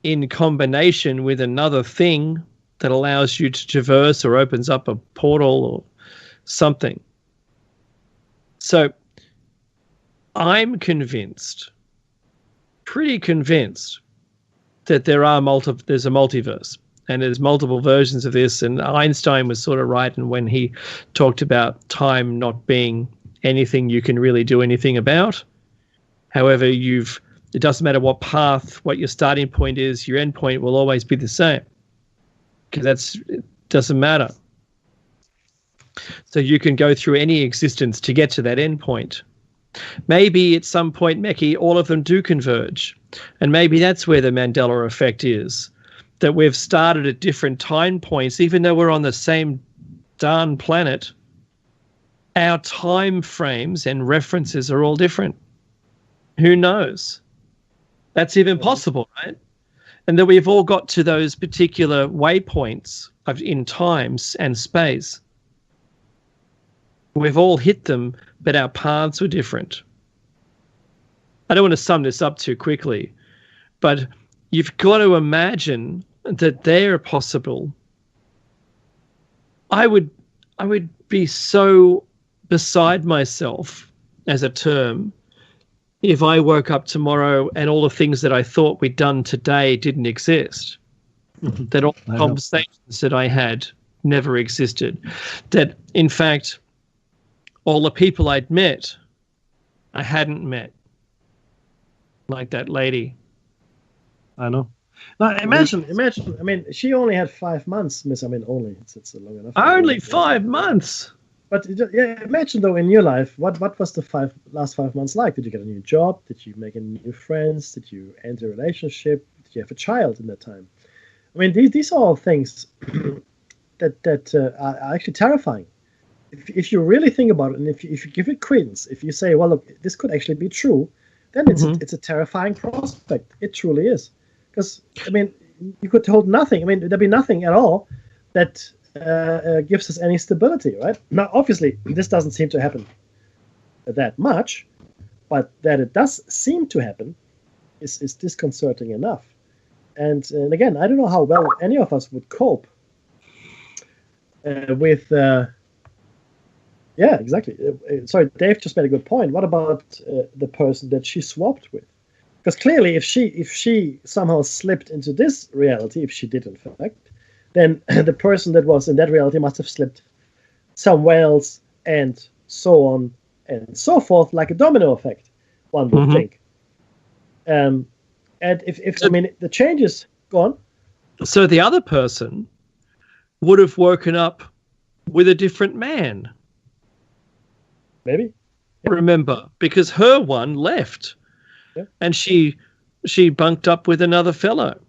in combination with another thing that allows you to traverse or opens up a portal or something. So I'm pretty convinced that there's a multiverse and there's multiple versions of this. And Einstein was sort of right when he talked about time not being anything you can really do anything about. However, it doesn't matter what your starting point is, your end point will always be the same, because it doesn't matter. So you can go through any existence to get to that end point. Maybe at some point, Meki, all of them do converge. And maybe that's where the Mandela effect is, that we've started at different time points, even though we're on the same darn planet. Our time frames and references are all different. Who knows? That's even possible, right? And that we've all got to those particular waypoints in times and space. We've all hit them, but our paths were different. I don't want to sum this up too quickly, but you've got to imagine that they're possible. I would be so beside myself as a term if I woke up tomorrow and all the things that I thought we'd done today didn't exist. That all the conversations that I had never existed. That, in fact, all the people I'd met, I hadn't met. Like that lady. I know. Now, imagine. I mean, she only had 5 months, Miss. I mean, only. It's long enough. Only 5 months? But yeah, imagine though in your life, what was the last 5 months like? Did you get a new job? Did you make any new friends? Did you enter a relationship? Did you have a child in that time? I mean, these are all things that are actually terrifying. If you really think about it, and if you give it credence, if you say, well, look, this could actually be true, then it's a terrifying prospect. It truly is. Because, I mean, you could hold nothing. I mean, there'd be nothing at all that gives us any stability, right? Now, obviously, this doesn't seem to happen that much, but that it does seem to happen is disconcerting enough. And again, I don't know how well any of us would cope with... yeah, exactly. Sorry, Dave just made a good point. What about the person that she swapped with? Because clearly, if she somehow slipped into this reality, if she did in fact, then the person that was in that reality must have slipped somewhere else, and so on and so forth, like a domino effect, one would think. And if I mean, the changes, go on. So the other person would have woken up with a different man. Maybe. Yeah. Remember, because her one left, and she bunked up with another fellow,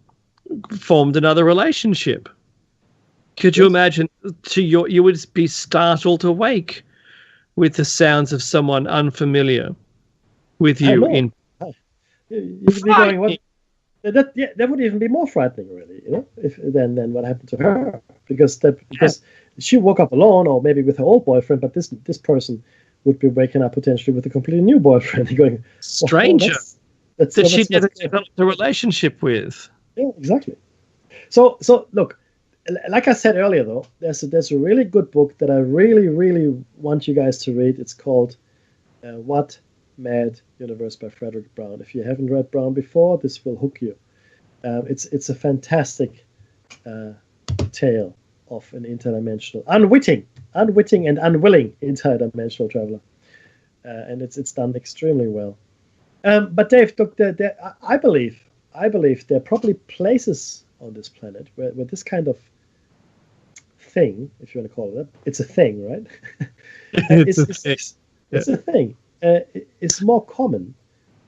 formed another relationship. Could you imagine? You would be startled awake with the sounds of someone unfamiliar with you in. You'd be going, what? That would even be more frightening, really, than what happened to her, because she woke up alone, or maybe with her old boyfriend, but this person would be waking up potentially with a completely new boyfriend, going, stranger that she never developed a relationship with. Yeah, exactly. So look, like I said earlier, though, there's a really good book that I really, really want you guys to read. It's called What Mad Universe by Frederick Brown. If you haven't read Brown before, this will hook you. It's a fantastic tale of an interdimensional, unwitting and unwilling interdimensional traveler, and it's done extremely well. But Dave, look, I believe there are probably places on this planet where this kind of thing, if you want to call it that, it's a thing, right? It's a thing. It's more common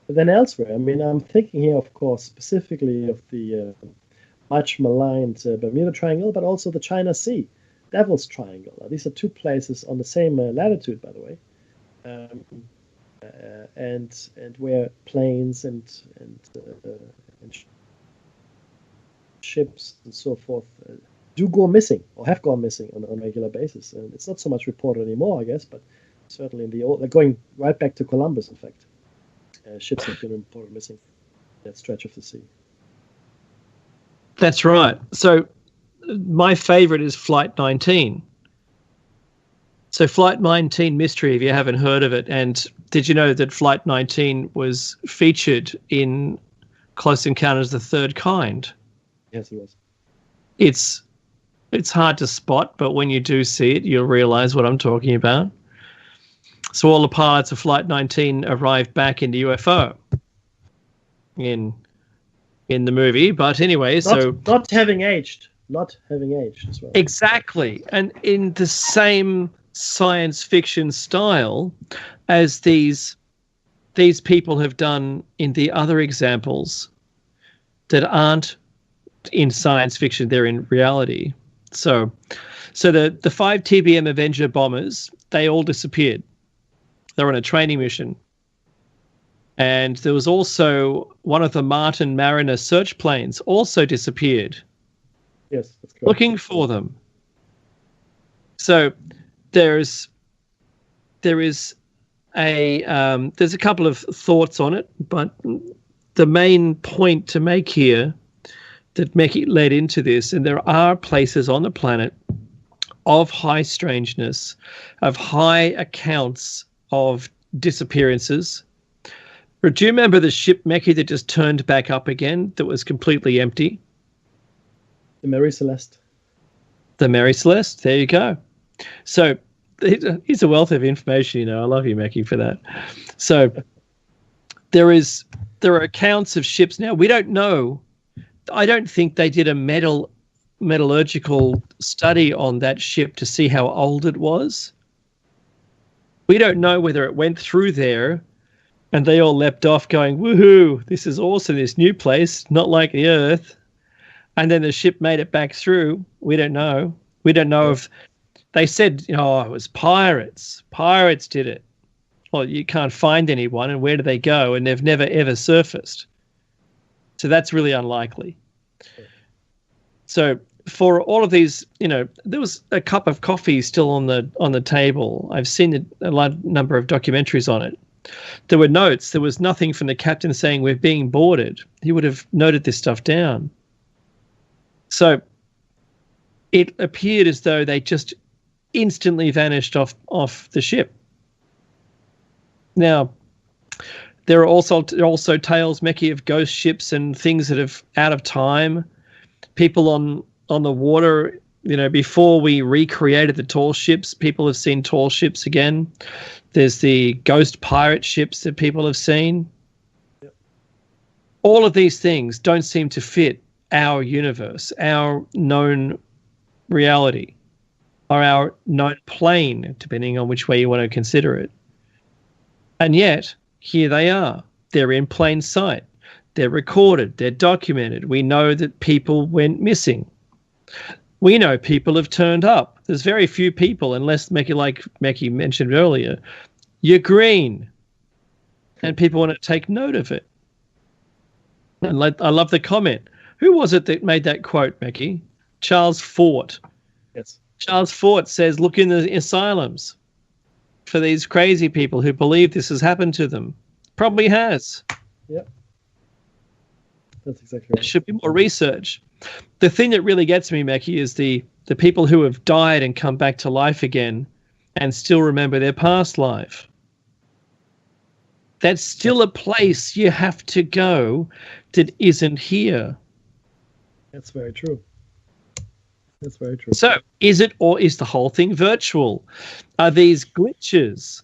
than elsewhere. I mean, I'm thinking here, of course, specifically of the much maligned Bermuda Triangle, but also the China Sea, Devil's Triangle. These are two places on the same latitude, by the way, and where planes and ships and so forth do go missing or have gone missing on a regular basis. And it's not so much reported anymore, I guess, but certainly in the old, going right back to Columbus, in fact, ships have been reported missing that stretch of the sea. That's right. So my favorite is Flight 19. So Flight 19 Mystery, if you haven't heard of it. And did you know that Flight 19 was featured in Close Encounters of the Third Kind? Yes, it was. It's hard to spot, but when you do see it, you'll realize what I'm talking about. So all the pilots of Flight 19 arrived back in the UFO in the movie. But anyway, not having aged as well. Exactly. And in the same science fiction style as these people have done in the other examples that aren't in science fiction, they're in reality. So the 5 TBM Avenger bombers, they all disappeared. They were on a training mission. And there was also one of the Martin Mariner search planes also disappeared. Yes, that's correct. Looking for them. So there's a couple of thoughts on it, but the main point to make here that Mekki led into this, and there are places on the planet of high strangeness, of high accounts of disappearances. Do you remember the ship, Mekki, that just turned back up again, that was completely empty? The Mary Celeste. The Mary Celeste, there you go. So he's a wealth of information, I love you, Mekki, for that. So there are accounts of ships. Now, we don't know. I don't think they did a metallurgical study on that ship to see how old it was. We don't know whether it went through there and they all leapt off going, woohoo, this is awesome, this new place, not like the Earth. and then the ship made it back through. We don't know. We don't know if they said, it was pirates. Pirates did it. Well, you can't find anyone, and where do they go? And they've never, ever surfaced. So that's really unlikely. So for all of these, there was a cup of coffee still on the table. I've seen a large number of documentaries on it. There were notes. There was nothing from the captain saying we're being boarded. He would have noted this stuff down. So it appeared as though they just instantly vanished off the ship. Now, there are also tales, Mekki, of ghost ships and things that have out of time. People on the water, before we recreated the tall ships, people have seen tall ships again. There's the ghost pirate ships that people have seen. Yep. All of these things don't seem to fit our universe, our known reality, or our known plane, depending on which way you want to consider it. And yet, here they are. They're in plain sight. They're recorded. They're documented. We know that people went missing. We know people have turned up. There's very few people, unless Mekki mentioned earlier, you're green. And people want to take note of it. And I love the comment. Who was it that made that quote, Mekki? Charles Fort. Yes. Charles Fort says, look in the asylums for these crazy people who believe this has happened to them. Probably has. Yep. That's exactly right. There should be more research. The thing that really gets me, Mekki, is the people who have died and come back to life again and still remember their past life. That's still a place you have to go that isn't here. That's very true. That's very true. So is it, or is the whole thing virtual? Are these glitches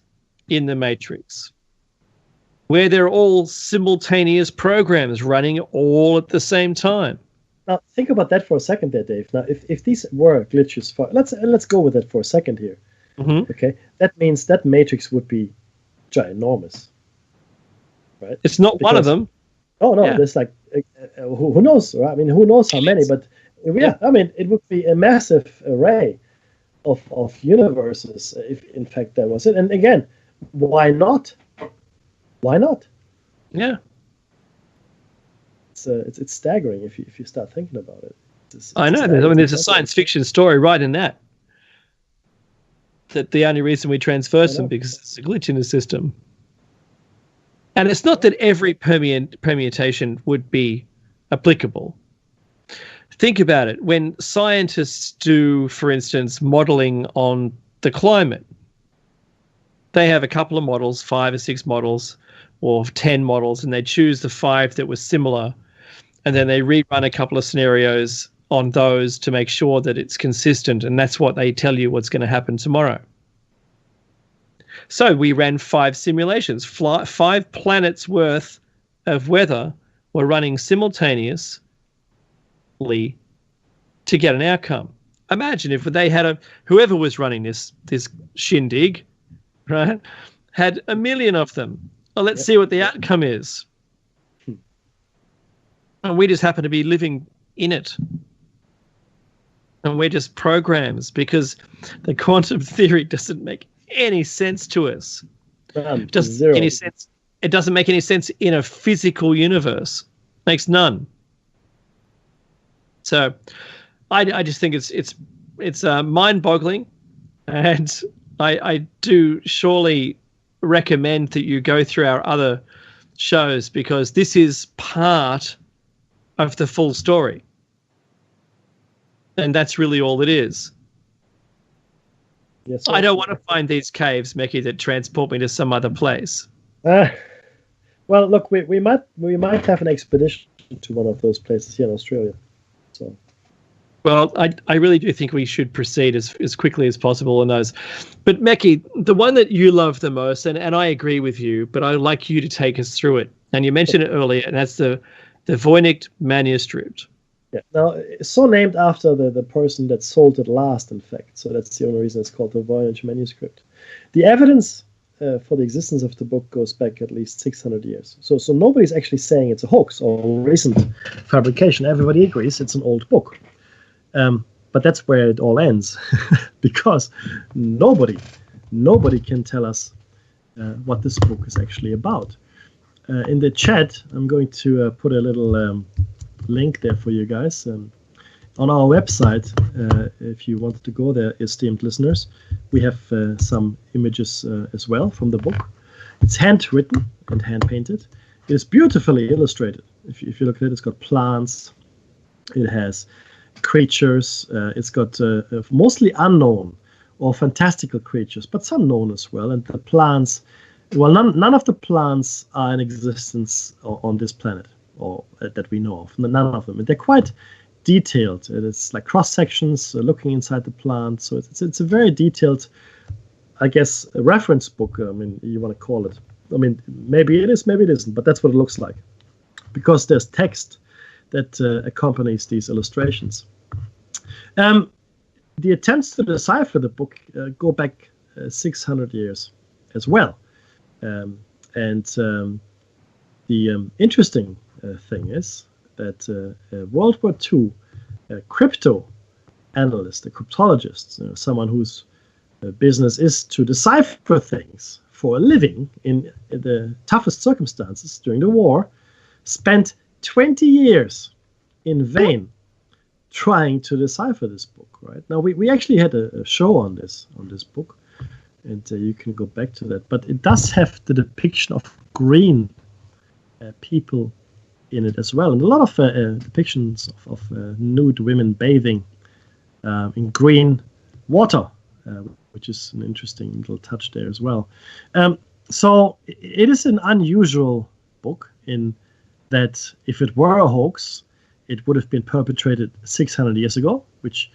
in the Matrix where they're all simultaneous programs running all at the same time? Now, think about that for a second there, Dave. Now, if these were glitches, let's go with that for a second here. Mm-hmm. Okay, that means that Matrix would be ginormous, right? It's not one of them. Oh, no, there's like, who knows, right? I mean, who knows how many, but yeah, I mean, it would be a massive array of universes, if in fact that was it. And again, why not? Why not? Yeah. It's staggering if you start thinking about it. I know. There's a science fiction story right in that. That the only reason we transfer them because it's a glitch in the system. And it's not that every permutation would be applicable. Think about it. When scientists do, for instance, modeling on the climate, they have a couple of models, 5 or 6 models, or 10 models, and they choose the 5 that were similar, and then they rerun a couple of scenarios on those to make sure that it's consistent, and that's what they tell you what's going to happen tomorrow. So we ran 5 simulations. 5 planets worth of weather were running simultaneously to get an outcome. Imagine if they had whoever was running this shindig, right, had 1 million of them. Well, let's see what the outcome is. And we just happen to be living in it. And we're just programs because the quantum theory doesn't make any sense to us. It doesn't make any sense. It doesn't make any sense in a physical universe. Makes none. So I just think it's mind-boggling, and I do surely recommend that you go through our other shows because this is part of the full story. And that's really all it is. Yes, I don't want to find these caves, Mekki, that transport me to some other place. Well, look, we might have an expedition to one of those places here in Australia. So. Well, I really do think we should proceed as quickly as possible on those. But Mekki, the one that you love the most, and I agree with you, but I'd like you to take us through it. And you mentioned it earlier, and that's the Voynich manuscript. Yeah. Now, it's so named after the person that sold it last, in fact. So that's the only reason it's called the Voynich manuscript. The evidence for the existence of the book goes back at least 600 years. So nobody's actually saying it's a hoax or recent fabrication. Everybody agrees it's an old book. But that's where it all ends, because nobody can tell us what this book is actually about. In the chat, I'm going to put a little link there for you guys. On our website, if you want to go there, esteemed listeners, we have some images as well from the book. It's handwritten and hand-painted. It is beautifully illustrated. If you look at it, it's got plants. It has creatures. It's got mostly unknown or fantastical creatures, but some known as well. And the plants, well, none of the plants are in existence on this planet, or that we know of. None of them. And they're quite detailed. It's like cross sections looking inside the plant. So it's a very detailed, I guess, a reference book. I mean, you want to call it. I mean, maybe it is, maybe it isn't, but that's what it looks like, because there's text that accompanies these illustrations. The attempts to decipher the book go back 600 years as well. The interesting thing is that World War II crypto analyst, a cryptologist, someone whose business is to decipher things for a living in the toughest circumstances during the war, spent 20 years in vain trying to decipher this book. Right now, we actually had a show on this book, and you can go back to that. But it does have the depiction of green people in it as well, and a lot of depictions of nude women bathing in green water, which is an interesting little touch there as well. So it is an unusual book in that if it were a hoax, it would have been perpetrated 600 years ago, which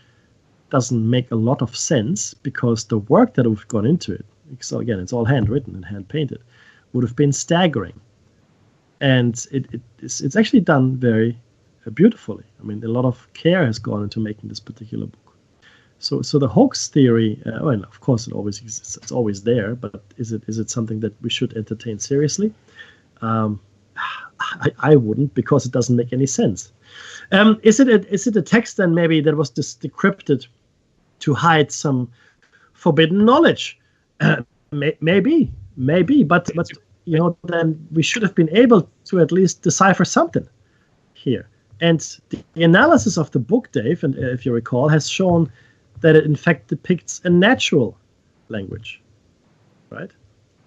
doesn't make a lot of sense because the work that would have gone into it, so again, it's all handwritten and hand-painted, would have been staggering. And it's actually done very beautifully. I mean, a lot of care has gone into making this particular book. So the hoax theory, well, of course, it always exists. It's always there. But is it something that we should entertain seriously? I wouldn't, because it doesn't make any sense. Is it a text then maybe that was just decrypted to hide some forbidden knowledge? Maybe. But then we should have been able to at least decipher something here. And the analysis of the book, Dave, and if you recall, has shown that it in fact depicts a natural language, right?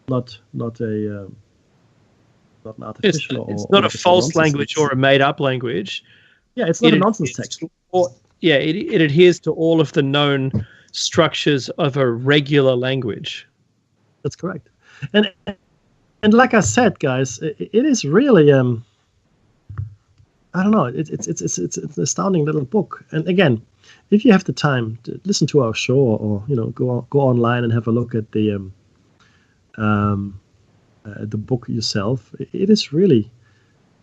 Not an artificial. It's not a false language or a made-up language. Yeah, it's not a nonsense text. It adheres to all of the known structures of a regular language. That's correct. And like I said, guys, it is really I don't know. It's an astounding little book. And again, if you have the time to listen to our show, or go online and have a look at the book yourself, it is really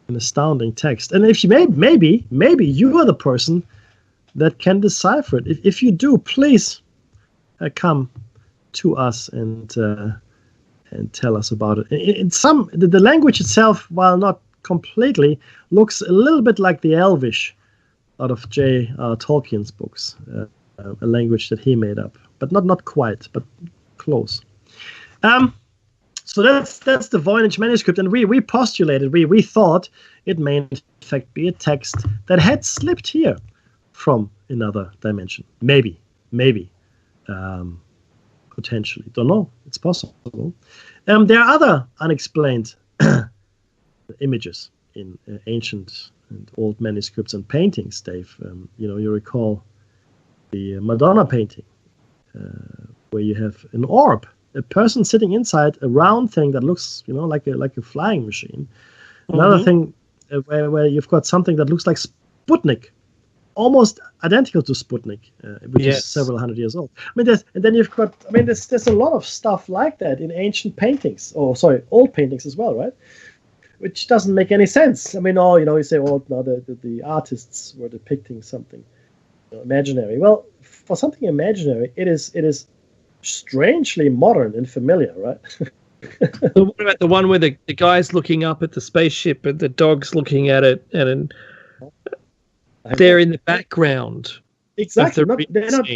an astounding text. And if you maybe you are the person that can decipher it. If you do, please come to us and tell us about it. The language itself, while not completely, looks a little bit like the Elvish out of J.R. Tolkien's books, a language that he made up, but not quite, but close. So that's the Voynich manuscript, and we postulated, we thought it may in fact be a text that had slipped here from another dimension. Maybe. Potentially. Don't know. It's possible. There are other unexplained images in ancient and old manuscripts and paintings, Dave. You recall the Madonna painting, where you have an orb, a person sitting inside a round thing that looks, like a flying machine. Mm-hmm. Another thing where you've got something that looks like Sputnik, almost identical to Sputnik, which is several hundred years old. There's a lot of stuff like that in ancient paintings, old paintings as well, right? Which doesn't make any sense. You say, the artists were depicting something imaginary. Well, for something imaginary, it is strangely modern and familiar, right? What about the one where the guy's looking up at the spaceship and the dog's looking at it, and they're in the background? Exactly. They're not,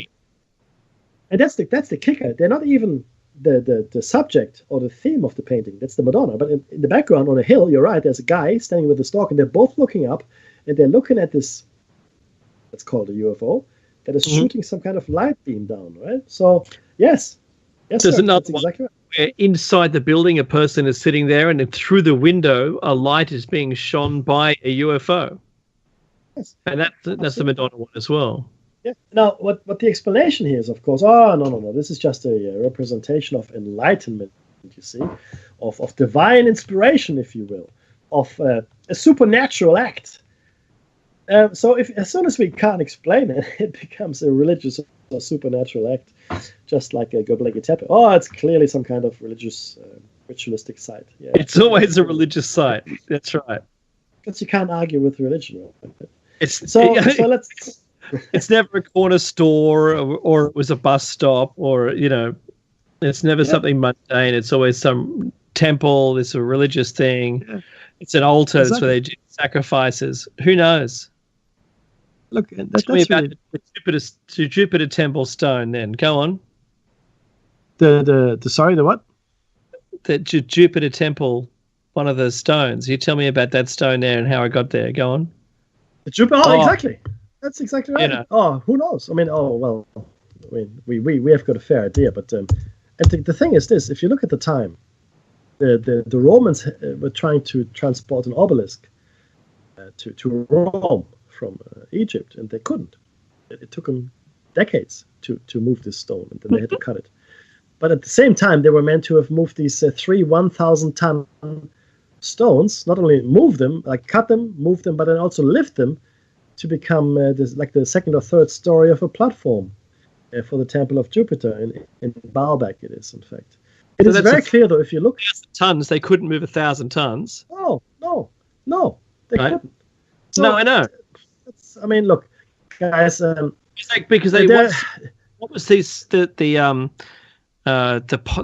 and that's the kicker. They're not even the subject or the theme of the painting. That's the Madonna. But in the background on a hill, you're right, there's a guy standing with a stork, and they're both looking up, and they're looking at this, let's call it a UFO, that is shooting some kind of light beam down, right? So, yes. There's another one exactly right. Where inside the building a person is sitting there, and through the window a light is being shone by a UFO. Yes. And that's the Madonna one as well. Yeah. Now, what the explanation here is, of course, no. This is just a representation of enlightenment, you see, of divine inspiration, if you will, of a supernatural act. So as soon as we can't explain it, it becomes a religious or supernatural act, just like a Göbekli Tepe. Oh, it's clearly some kind of religious, ritualistic site. Yeah, it's always a religious site. That's right. Because you can't argue with religion. Right? So let's. It's never a corner store, or it was a bus stop, or it's never something mundane. It's always some temple. It's a religious thing. Yeah. It's an altar. Exactly. That's where they do sacrifices. Who knows? Look, tell me about the Jupiter Temple stone. Then go on. The what? The Jupiter Temple, one of the stones. You tell me about that stone there and how I got there. Go on. The Jupiter. Oh, exactly. That's exactly right. Oh, who knows? I mean, we have got a fair idea, but and the thing is this: if you look at the time, the Romans were trying to transport an obelisk to Rome from Egypt, and they couldn't. It took them decades to move this stone, and then they had to cut it. But at the same time, they were meant to have moved these 3 1,000-ton stones. Not only move them, like cut them, move them, but then also lift them to become the second or third story of a platform for the Temple of Jupiter in Baalbek. It is, in fact. It is very clear, though, if you look. Tons, they couldn't move 1,000 tons. No, they couldn't. So, no, I know. I mean, look, guys. Because what was the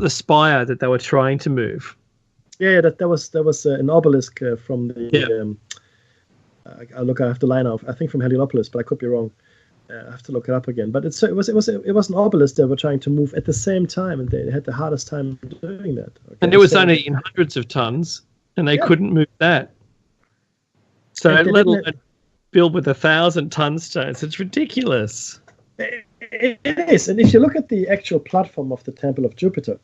spire that they were trying to move? Yeah, that was an obelisk from the. Yeah. I have the line off. I think from Heliopolis, but I could be wrong. I have to look it up again. But it was an obelisk they were trying to move at the same time, and they had the hardest time doing that. Okay? And it was only in hundreds of tons, and they couldn't move that. So let alone build with 1,000-ton stones. It's ridiculous. It is. And if you look at the actual platform of the Temple of Jupiter,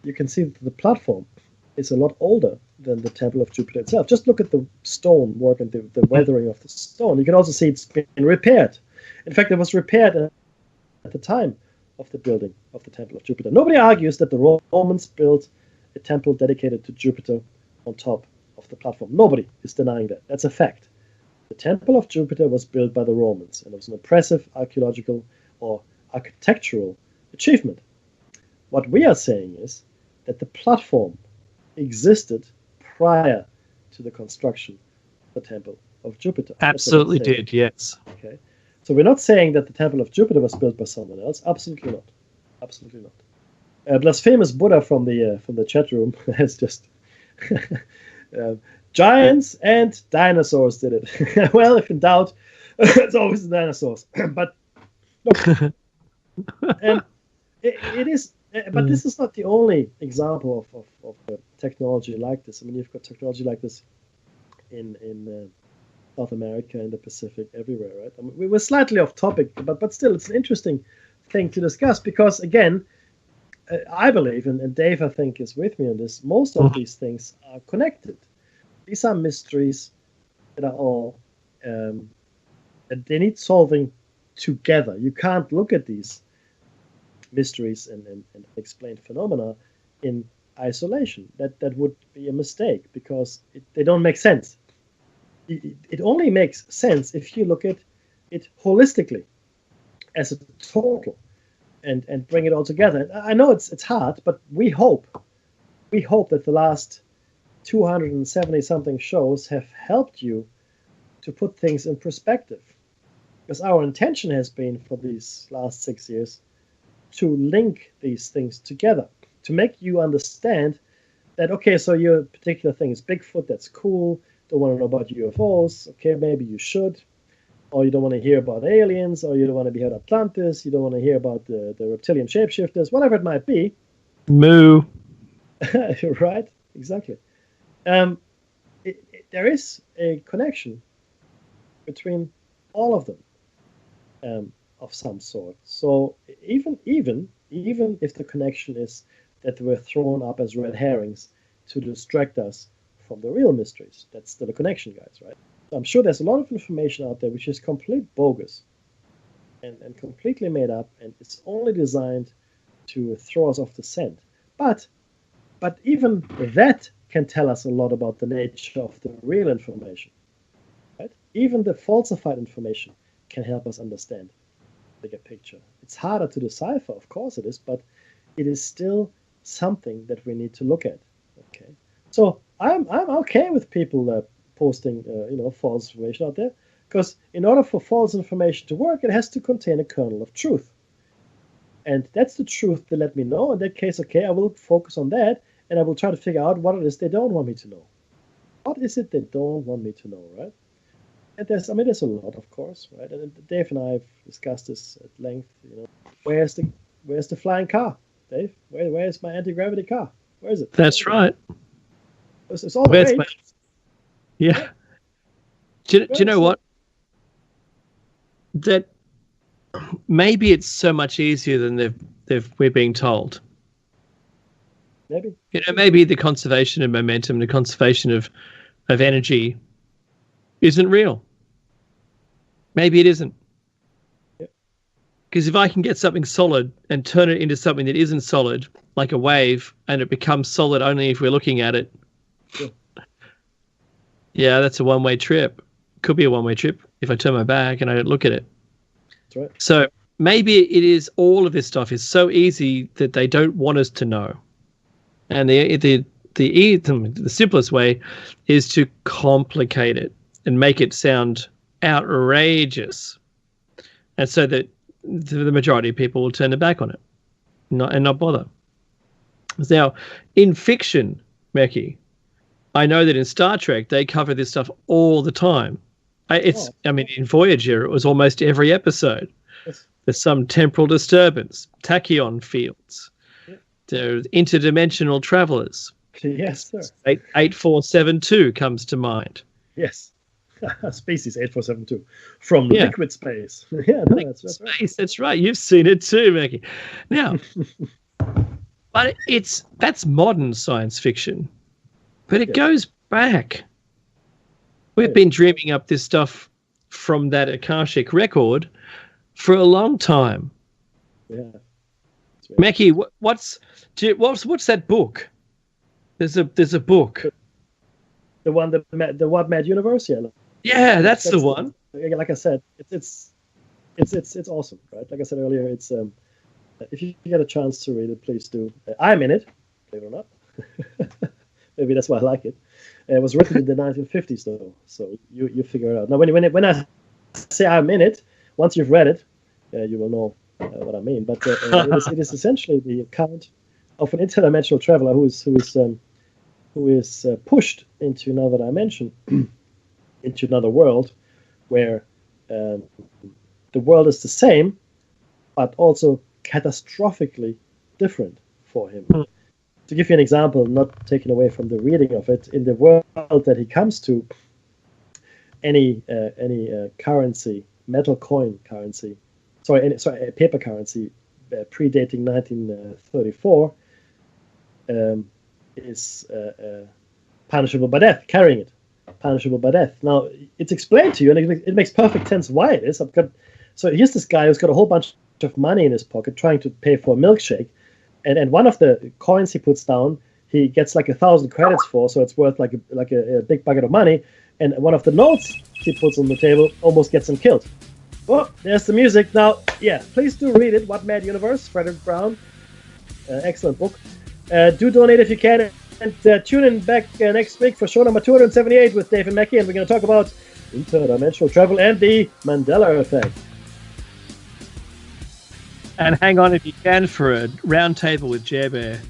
you can see that the platform is a lot older than the Temple of Jupiter itself. Just look at the stone work and the weathering of the stone. You can also see it's been repaired. In fact, it was repaired at the time of the building of the Temple of Jupiter. Nobody argues that the Romans built a temple dedicated to Jupiter on top of the platform. Nobody is denying that. That's a fact. The Temple of Jupiter was built by the Romans, and it was an impressive archaeological or architectural achievement. What we are saying is that the platform existed prior to the construction of the Temple of Jupiter. Absolutely did, yes. Okay. So we're not saying that the Temple of Jupiter was built by someone else. Absolutely not. Absolutely not. Blasphemous Buddha from the chat room has just giants and dinosaurs did it. Well, if in doubt, it's always the dinosaurs. But look, and it is. But this is not the only example of technology like this. I mean, you've got technology like this in South America, in the Pacific, everywhere, right? I mean, we were slightly off topic, but still, it's an interesting thing to discuss because, again, I believe, and Dave, I think, is with me on this, most of these things are connected. These are mysteries that are all, and they need solving together. You can't look at these mysteries and explained phenomena in isolation. That would be a mistake because they don't make sense. It only makes sense if you look at it holistically as a total and bring it all together. I know it's hard, but we hope that the last 270 something shows have helped you to put things in perspective, because our intention has been for these last 6 years to link these things together, to make you understand that okay, so your particular thing is Bigfoot, that's cool. Don't want to know about UFOs. Okay, maybe you should. Or you don't want to hear about aliens, or you don't want to hear Atlantis, you don't want to hear about the reptilian shapeshifters, whatever it might be. Moo. Right? Exactly. There is a connection between all of them of some sort. So even if the connection is that we're thrown up as red herrings to distract us from the real mysteries, that's still a connection, guys, right? I'm sure there's a lot of information out there which is complete bogus and completely made up, and it's only designed to throw us off the scent. But even that can tell us a lot about the nature of the real information. Right? Even the falsified information can help us understand the bigger picture. It's harder to decipher, of course it is, but it is still something that we need to look at. Okay, so I'm okay with people posting false information out there, because in order for false information to work, it has to contain a kernel of truth, and that's the truth they let me know. In that case, okay, I will focus on that, and I will try to figure out what it is they don't want me to know. What is it they don't want me to know, right? And there's a lot, of course, right? And Dave and I have discussed this at length. Where's the flying car, Dave? Where's my anti-gravity car? Where is it? That's right. It's all great. Yeah. Do you know what? That maybe it's so much easier than we're being told. Maybe. Maybe the conservation of momentum, the conservation of energy isn't real. Maybe it isn't. Because if I can get something solid and turn it into something that isn't solid, like a wave, and it becomes solid only if we're looking at it, yeah, that's a one-way trip. Could be a one-way trip if I turn my back and I don't look at it. That's right. So maybe it is, all of this stuff is so easy that they don't want us to know. And the simplest way is to complicate it and make it sound outrageous, and so that the majority of people will turn their back on it, not bother. Now, in fiction, Mekki, I know that in Star Trek they cover this stuff all the time. In Voyager it was almost every episode. Yes. There's some temporal disturbance, tachyon fields. There's interdimensional travelers. Yes, sir. 8472 comes to mind. Yes. Species 8472 from liquid space. Yeah, no, that's space. Right. That's right. You've seen it too, Mekki. Now, but that's modern science fiction. But it goes back. We've been dreaming up this stuff from that Akashic record for a long time. Yeah. Mekki, what's that book? There's a book. The one the What Mad Universe, yeah. Yeah, that's the one. Like I said, it's awesome, right? Like I said earlier, it's if you get a chance to read it, please do. I'm in it, believe it or not. Maybe that's why I like it. It was written in the 1950s, though, so you figure it out. Now, when I say I'm in it, once you've read it, you will know what I mean. But it is essentially the account of an interdimensional traveler who is pushed into another dimension, into another world, where the world is the same, but also catastrophically different for him. To give you an example, not taken away from the reading of it, in the world that he comes to, any currency, metal coin currency, paper currency predating 1934 is punishable by death. Carrying it, punishable by death. Now it's explained to you, and it makes perfect sense why it is. So here's this guy who's got a whole bunch of money in his pocket, trying to pay for a milkshake. And one of the coins he puts down, he gets like 1,000 credits for, so it's worth like a big bucket of money. And one of the notes he puts on the table almost gets him killed. Well, there's the music. Now, yeah, please do read it. What Mad Universe, Frederick Brown. Excellent book. Do donate if you can. And tune in back next week for show number 278 with Dave and Mekki. And we're going to talk about interdimensional travel and the Mandela effect. And hang on if you can for a round table with Jer Bear.